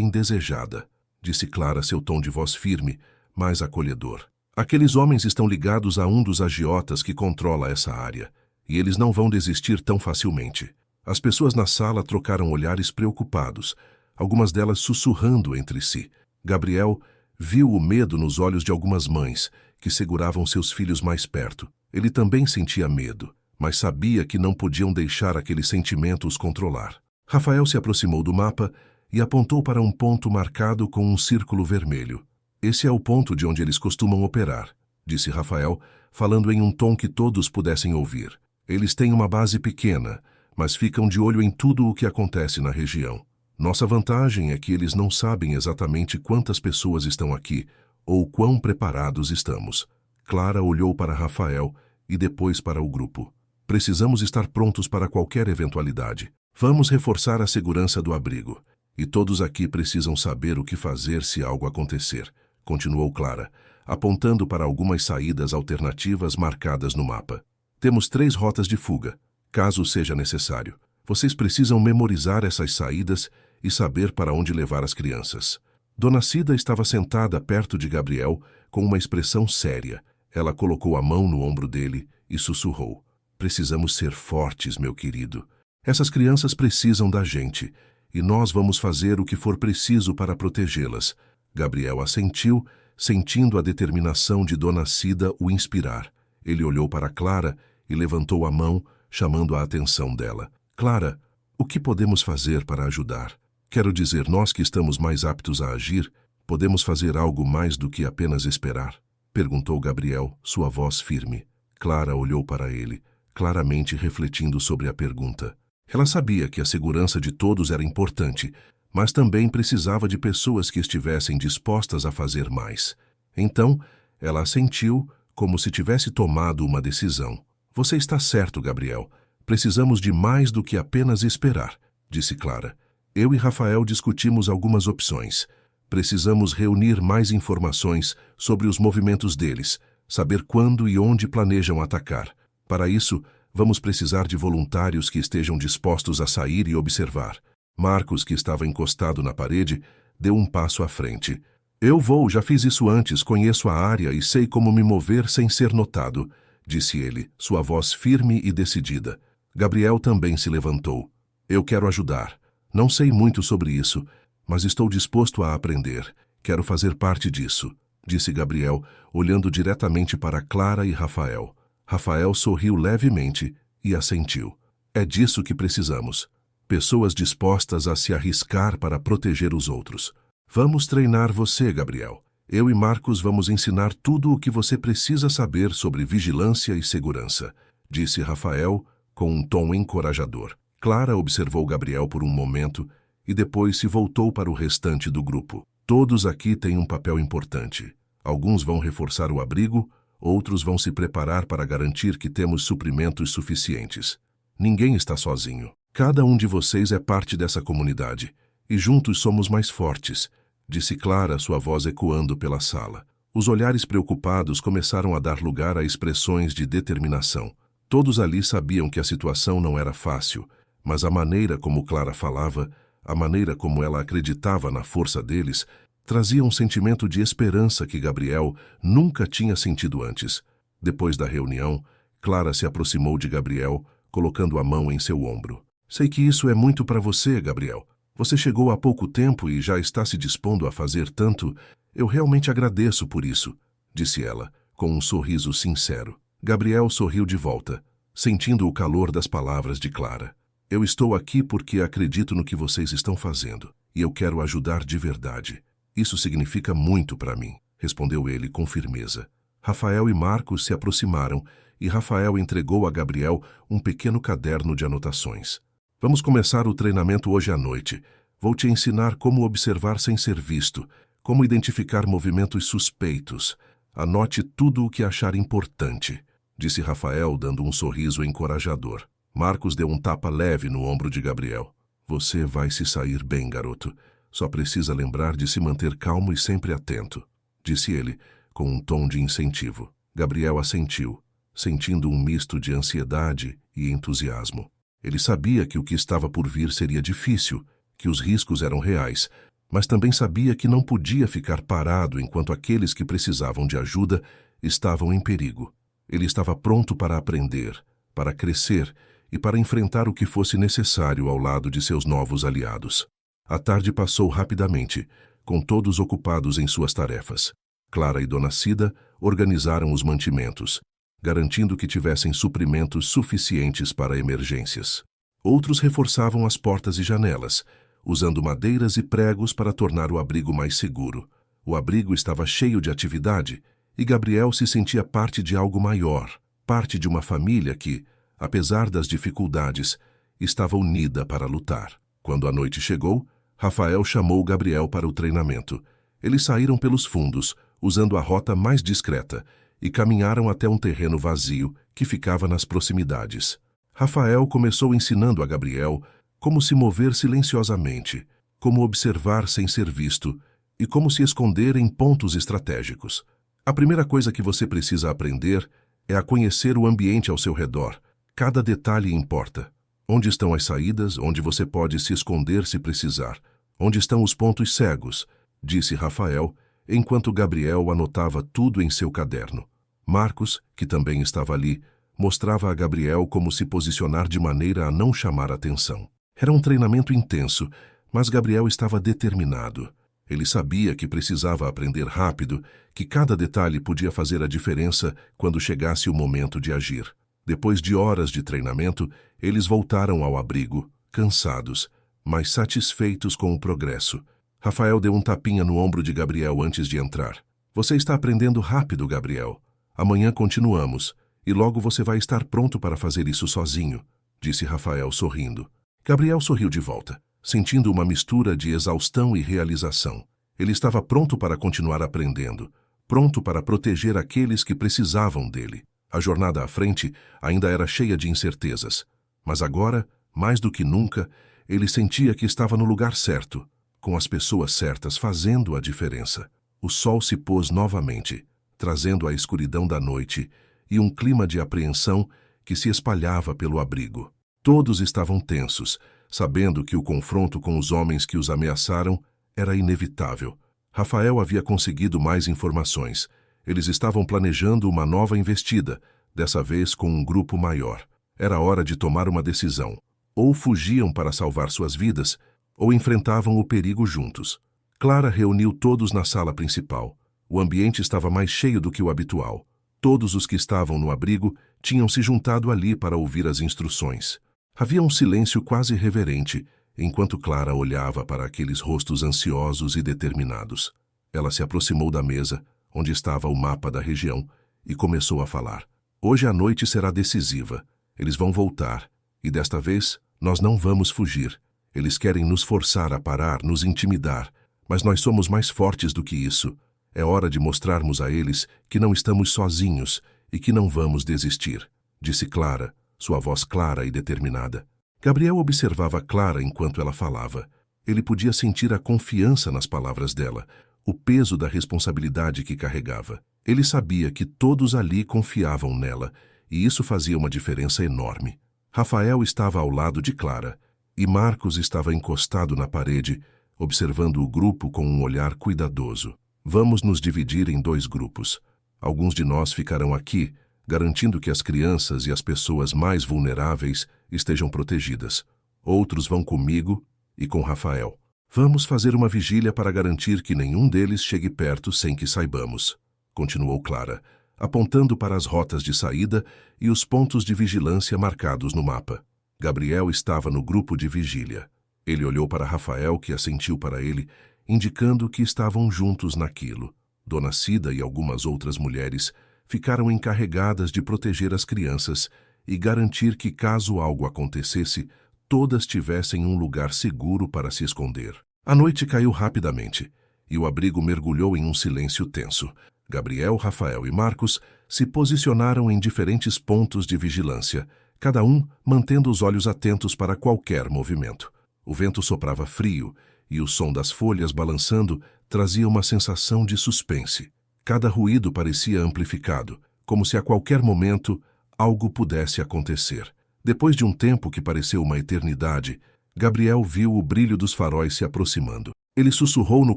indesejada, disse Clara, seu tom de voz firme, mas acolhedor. Aqueles homens estão ligados a um dos agiotas que controla essa área, e eles não vão desistir tão facilmente. As pessoas na sala trocaram olhares preocupados, algumas delas sussurrando entre si. Gabriel viu o medo nos olhos de algumas mães, que seguravam seus filhos mais perto. Ele também sentia medo, mas sabia que não podiam deixar aquele sentimento os controlar. Rafael se aproximou do mapa e apontou para um ponto marcado com um círculo vermelho. Esse é o ponto de onde eles costumam operar, disse Rafael, falando em um tom que todos pudessem ouvir. Eles têm uma base pequena, mas ficam de olho em tudo o que acontece na região. Nossa vantagem é que eles não sabem exatamente quantas pessoas estão aqui ou quão preparados estamos. Clara olhou para Rafael e depois para o grupo. Precisamos estar prontos para qualquer eventualidade. Vamos reforçar a segurança do abrigo. E todos aqui precisam saber o que fazer se algo acontecer, continuou Clara, apontando para algumas saídas alternativas marcadas no mapa. Temos 3 rotas de fuga, caso seja necessário. Vocês precisam memorizar essas saídas e saber para onde levar as crianças. Dona Cida estava sentada perto de Gabriel com uma expressão séria. Ela colocou a mão no ombro dele e sussurrou. Precisamos ser fortes, meu querido. Essas crianças precisam da gente, e nós vamos fazer o que for preciso para protegê-las. Gabriel assentiu, sentindo a determinação de Dona Cida o inspirar. Ele olhou para Clara e levantou a mão, chamando a atenção dela. Clara, o que podemos fazer para ajudar? Quero dizer, nós que estamos mais aptos a agir, podemos fazer algo mais do que apenas esperar? Perguntou Gabriel, sua voz firme. Clara olhou para ele, claramente refletindo sobre a pergunta. Ela sabia que a segurança de todos era importante, mas também precisava de pessoas que estivessem dispostas a fazer mais. Então, ela assentiu, como se tivesse tomado uma decisão. Você está certo, Gabriel. Precisamos de mais do que apenas esperar, disse Clara. Eu e Rafael discutimos algumas opções. Precisamos reunir mais informações sobre os movimentos deles, saber quando e onde planejam atacar. Para isso, vamos precisar de voluntários que estejam dispostos a sair e observar. Marcos, que estava encostado na parede, deu um passo à frente. Eu vou, já fiz isso antes, conheço a área e sei como me mover sem ser notado, disse ele, sua voz firme e decidida. Gabriel também se levantou. Eu quero ajudar. Não sei muito sobre isso, mas estou disposto a aprender. Quero fazer parte disso, disse Gabriel, olhando diretamente para Clara e Rafael. Rafael sorriu levemente e assentiu. É disso que precisamos. Pessoas dispostas a se arriscar para proteger os outros. Vamos treinar você, Gabriel. Eu e Marcos vamos ensinar tudo o que você precisa saber sobre vigilância e segurança, disse Rafael com um tom encorajador. Clara observou Gabriel por um momento e depois se voltou para o restante do grupo. Todos aqui têm um papel importante. Alguns vão reforçar o abrigo, outros vão se preparar para garantir que temos suprimentos suficientes. Ninguém está sozinho. Cada um de vocês é parte dessa comunidade, e juntos somos mais fortes, disse Clara, sua voz ecoando pela sala. Os olhares preocupados começaram a dar lugar a expressões de determinação. Todos ali sabiam que a situação não era fácil, mas a maneira como Clara falava, a maneira como ela acreditava na força deles, trazia um sentimento de esperança que Gabriel nunca tinha sentido antes. Depois da reunião, Clara se aproximou de Gabriel, colocando a mão em seu ombro. Sei que isso é muito para você, Gabriel. Você chegou há pouco tempo e já está se dispondo a fazer tanto. Eu realmente agradeço por isso, disse ela, com um sorriso sincero. Gabriel sorriu de volta, sentindo o calor das palavras de Clara. Eu estou aqui porque acredito no que vocês estão fazendo, e eu quero ajudar de verdade. Isso significa muito para mim, respondeu ele com firmeza. Rafael e Marcos se aproximaram e Rafael entregou a Gabriel um pequeno caderno de anotações. Vamos começar o treinamento hoje à noite. Vou te ensinar como observar sem ser visto, como identificar movimentos suspeitos. Anote tudo o que achar importante, disse Rafael, dando um sorriso encorajador. Marcos deu um tapa leve no ombro de Gabriel. Você vai se sair bem, garoto. Só precisa lembrar de se manter calmo e sempre atento, disse ele, com um tom de incentivo. Gabriel assentiu, sentindo um misto de ansiedade e entusiasmo. Ele sabia que o que estava por vir seria difícil, que os riscos eram reais, mas também sabia que não podia ficar parado enquanto aqueles que precisavam de ajuda estavam em perigo. Ele estava pronto para aprender, para crescer e para enfrentar o que fosse necessário ao lado de seus novos aliados. A tarde passou rapidamente, com todos ocupados em suas tarefas. Clara e Dona Cida organizaram os mantimentos, garantindo que tivessem suprimentos suficientes para emergências. Outros reforçavam as portas e janelas, usando madeiras e pregos para tornar o abrigo mais seguro. O abrigo estava cheio de atividade e Gabriel se sentia parte de algo maior, parte de uma família que, apesar das dificuldades, estava unida para lutar. Quando a noite chegou, Rafael chamou Gabriel para o treinamento. Eles saíram pelos fundos, usando a rota mais discreta, e caminharam até um terreno vazio que ficava nas proximidades. Rafael começou ensinando a Gabriel como se mover silenciosamente, como observar sem ser visto e como se esconder em pontos estratégicos. A primeira coisa que você precisa aprender é a conhecer o ambiente ao seu redor. Cada detalhe importa. Onde estão as saídas, onde você pode se esconder se precisar. Onde estão os pontos cegos, disse Rafael, enquanto Gabriel anotava tudo em seu caderno. Marcos, que também estava ali, mostrava a Gabriel como se posicionar de maneira a não chamar atenção. Era um treinamento intenso, mas Gabriel estava determinado. Ele sabia que precisava aprender rápido, que cada detalhe podia fazer a diferença quando chegasse o momento de agir. Depois de horas de treinamento, eles voltaram ao abrigo, cansados, mas satisfeitos com o progresso. Rafael deu um tapinha no ombro de Gabriel antes de entrar. Você está aprendendo rápido, Gabriel. Amanhã continuamos, e logo você vai estar pronto para fazer isso sozinho, disse Rafael sorrindo. Gabriel sorriu de volta, sentindo uma mistura de exaustão e realização. Ele estava pronto para continuar aprendendo, pronto para proteger aqueles que precisavam dele. A jornada à frente ainda era cheia de incertezas, mas agora, mais do que nunca, ele sentia que estava no lugar certo, com as pessoas certas fazendo a diferença. O sol se pôs novamente, trazendo a escuridão da noite e um clima de apreensão que se espalhava pelo abrigo. Todos estavam tensos, sabendo que o confronto com os homens que os ameaçaram era inevitável. Rafael havia conseguido mais informações. Eles estavam planejando uma nova investida, dessa vez com um grupo maior. Era hora de tomar uma decisão. Ou fugiam para salvar suas vidas, ou enfrentavam o perigo juntos. Clara reuniu todos na sala principal. O ambiente estava mais cheio do que o habitual. Todos os que estavam no abrigo tinham se juntado ali para ouvir as instruções. Havia um silêncio quase reverente, enquanto Clara olhava para aqueles rostos ansiosos e determinados. Ela se aproximou da mesa, onde estava o mapa da região, e começou a falar. Hoje a noite será decisiva. Eles vão voltar, e desta vez nós não vamos fugir. Eles querem nos forçar a parar, nos intimidar, mas nós somos mais fortes do que isso. É hora de mostrarmos a eles que não estamos sozinhos e que não vamos desistir, disse Clara, sua voz clara e determinada. Gabriel observava Clara enquanto ela falava. Ele podia sentir a confiança nas palavras dela, o peso da responsabilidade que carregava. Ele sabia que todos ali confiavam nela, e isso fazia uma diferença enorme. Rafael estava ao lado de Clara, e Marcos estava encostado na parede, observando o grupo com um olhar cuidadoso. Vamos nos dividir em 2 grupos. Alguns de nós ficarão aqui, garantindo que as crianças e as pessoas mais vulneráveis estejam protegidas. Outros vão comigo e com Rafael. Vamos fazer uma vigília para garantir que nenhum deles chegue perto sem que saibamos, continuou Clara, apontando para as rotas de saída e os pontos de vigilância marcados no mapa. Gabriel estava no grupo de vigília. Ele olhou para Rafael, que assentiu para ele, indicando que estavam juntos naquilo. Dona Cida e algumas outras mulheres ficaram encarregadas de proteger as crianças e garantir que, caso algo acontecesse, todas tivessem um lugar seguro para se esconder. A noite caiu rapidamente e o abrigo mergulhou em um silêncio tenso. Gabriel, Rafael e Marcos se posicionaram em diferentes pontos de vigilância, cada um mantendo os olhos atentos para qualquer movimento. O vento soprava frio e o som das folhas balançando trazia uma sensação de suspense. Cada ruído parecia amplificado, como se a qualquer momento algo pudesse acontecer. Depois de um tempo que pareceu uma eternidade, Gabriel viu o brilho dos faróis se aproximando. Ele sussurrou no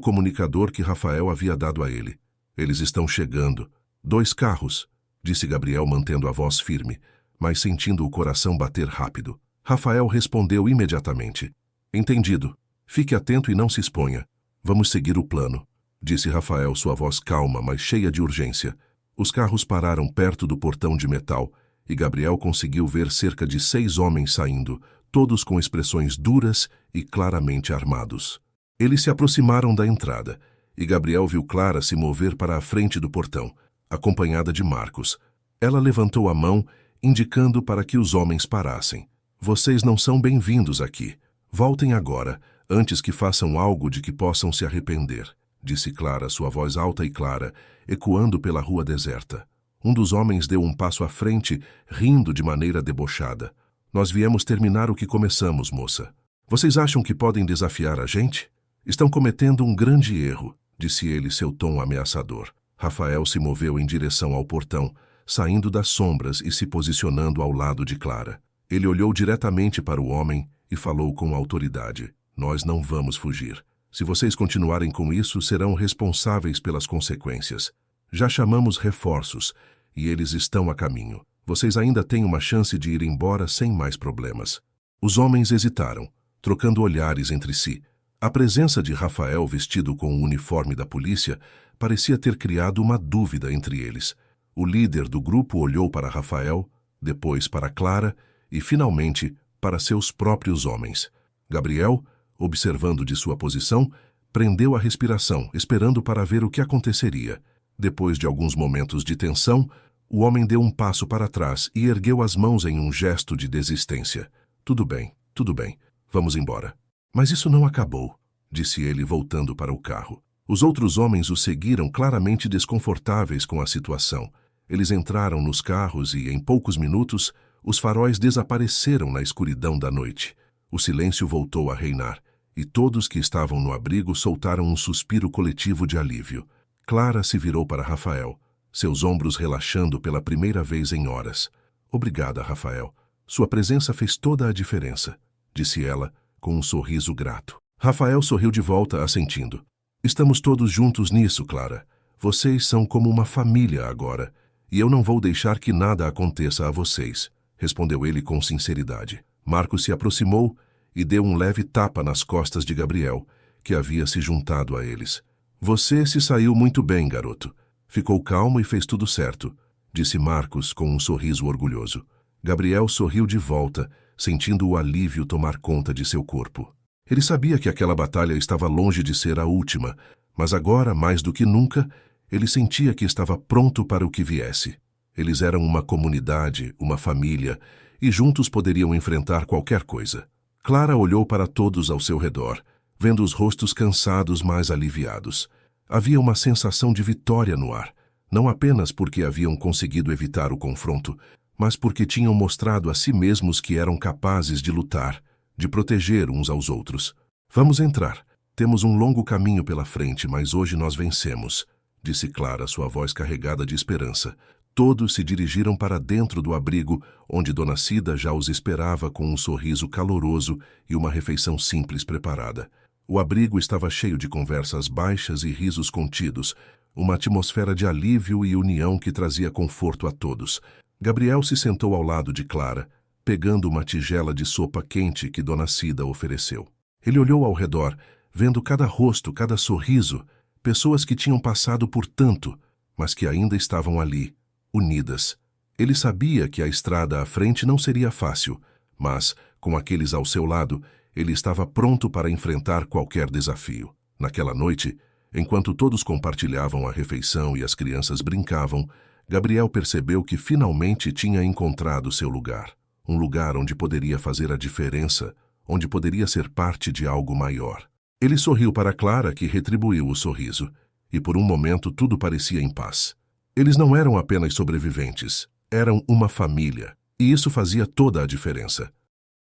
comunicador que Rafael havia dado a ele. Eles estão chegando. 2 carros, disse Gabriel mantendo a voz firme, mas sentindo o coração bater rápido. Rafael respondeu imediatamente. Entendido. Fique atento e não se exponha. Vamos seguir o plano, disse Rafael, sua voz calma, mas cheia de urgência. Os carros pararam perto do portão de metal e Gabriel conseguiu ver cerca de 6 homens saindo, todos com expressões duras e claramente armados. Eles se aproximaram da entrada e Gabriel viu Clara se mover para a frente do portão, acompanhada de Marcos. Ela levantou a mão, indicando para que os homens parassem. Vocês não são bem-vindos aqui. Voltem agora, antes que façam algo de que possam se arrepender, disse Clara, sua voz alta e clara, ecoando pela rua deserta. Um dos homens deu um passo à frente, rindo de maneira debochada. Nós viemos terminar o que começamos, moça. Vocês acham que podem desafiar a gente? Estão cometendo um grande erro, disse ele, seu tom ameaçador. Rafael se moveu em direção ao portão, saindo das sombras e se posicionando ao lado de Clara. Ele olhou diretamente para o homem e falou com autoridade. Nós não vamos fugir. Se vocês continuarem com isso, serão responsáveis pelas consequências. Já chamamos reforços e eles estão a caminho. Vocês ainda têm uma chance de ir embora sem mais problemas. Os homens hesitaram, trocando olhares entre si. A presença de Rafael vestido com o uniforme da polícia parecia ter criado uma dúvida entre eles. O líder do grupo olhou para Rafael, depois para Clara e, finalmente, para seus próprios homens. Gabriel, observando de sua posição, prendeu a respiração, esperando para ver o que aconteceria. Depois de alguns momentos de tensão, o homem deu um passo para trás e ergueu as mãos em um gesto de desistência. Tudo bem, vamos embora. Mas isso não acabou, disse ele voltando para o carro. Os outros homens o seguiram, claramente desconfortáveis com a situação. Eles entraram nos carros e, em poucos minutos, os faróis desapareceram na escuridão da noite. O silêncio voltou a reinar, e todos que estavam no abrigo soltaram um suspiro coletivo de alívio. Clara se virou para Rafael, seus ombros relaxando pela primeira vez em horas. Obrigada, Rafael. Sua presença fez toda a diferença, disse ela, com um sorriso grato. Rafael sorriu de volta, assentindo. Estamos todos juntos nisso, Clara. Vocês são como uma família agora, e eu não vou deixar que nada aconteça a vocês, respondeu ele com sinceridade. Marcos se aproximou e deu um leve tapa nas costas de Gabriel, que havia se juntado a eles. Você se saiu muito bem, garoto. Ficou calmo e fez tudo certo, disse Marcos com um sorriso orgulhoso. Gabriel sorriu de volta, sentindo o alívio tomar conta de seu corpo. Ele sabia que aquela batalha estava longe de ser a última, mas agora, mais do que nunca, ele sentia que estava pronto para o que viesse. Eles eram uma comunidade, uma família, e juntos poderiam enfrentar qualquer coisa. Clara olhou para todos ao seu redor, vendo os rostos cansados mas aliviados. Havia uma sensação de vitória no ar, não apenas porque haviam conseguido evitar o confronto, mas porque tinham mostrado a si mesmos que eram capazes de lutar, de proteger uns aos outros. Vamos entrar. Temos um longo caminho pela frente, mas hoje nós vencemos, disse Clara, sua voz carregada de esperança. Todos se dirigiram para dentro do abrigo, onde Dona Cida já os esperava com um sorriso caloroso e uma refeição simples preparada. O abrigo estava cheio de conversas baixas e risos contidos, uma atmosfera de alívio e união que trazia conforto a todos. Gabriel se sentou ao lado de Clara, pegando uma tigela de sopa quente que Dona Cida ofereceu. Ele olhou ao redor, vendo cada rosto, cada sorriso, pessoas que tinham passado por tanto, mas que ainda estavam ali, unidas. Ele sabia que a estrada à frente não seria fácil, mas, com aqueles ao seu lado, ele estava pronto para enfrentar qualquer desafio. Naquela noite, enquanto todos compartilhavam a refeição e as crianças brincavam, Gabriel percebeu que finalmente tinha encontrado seu lugar. Um lugar onde poderia fazer a diferença, onde poderia ser parte de algo maior. Ele sorriu para Clara, que retribuiu o sorriso, e por um momento tudo parecia em paz. Eles não eram apenas sobreviventes, eram uma família, e isso fazia toda a diferença.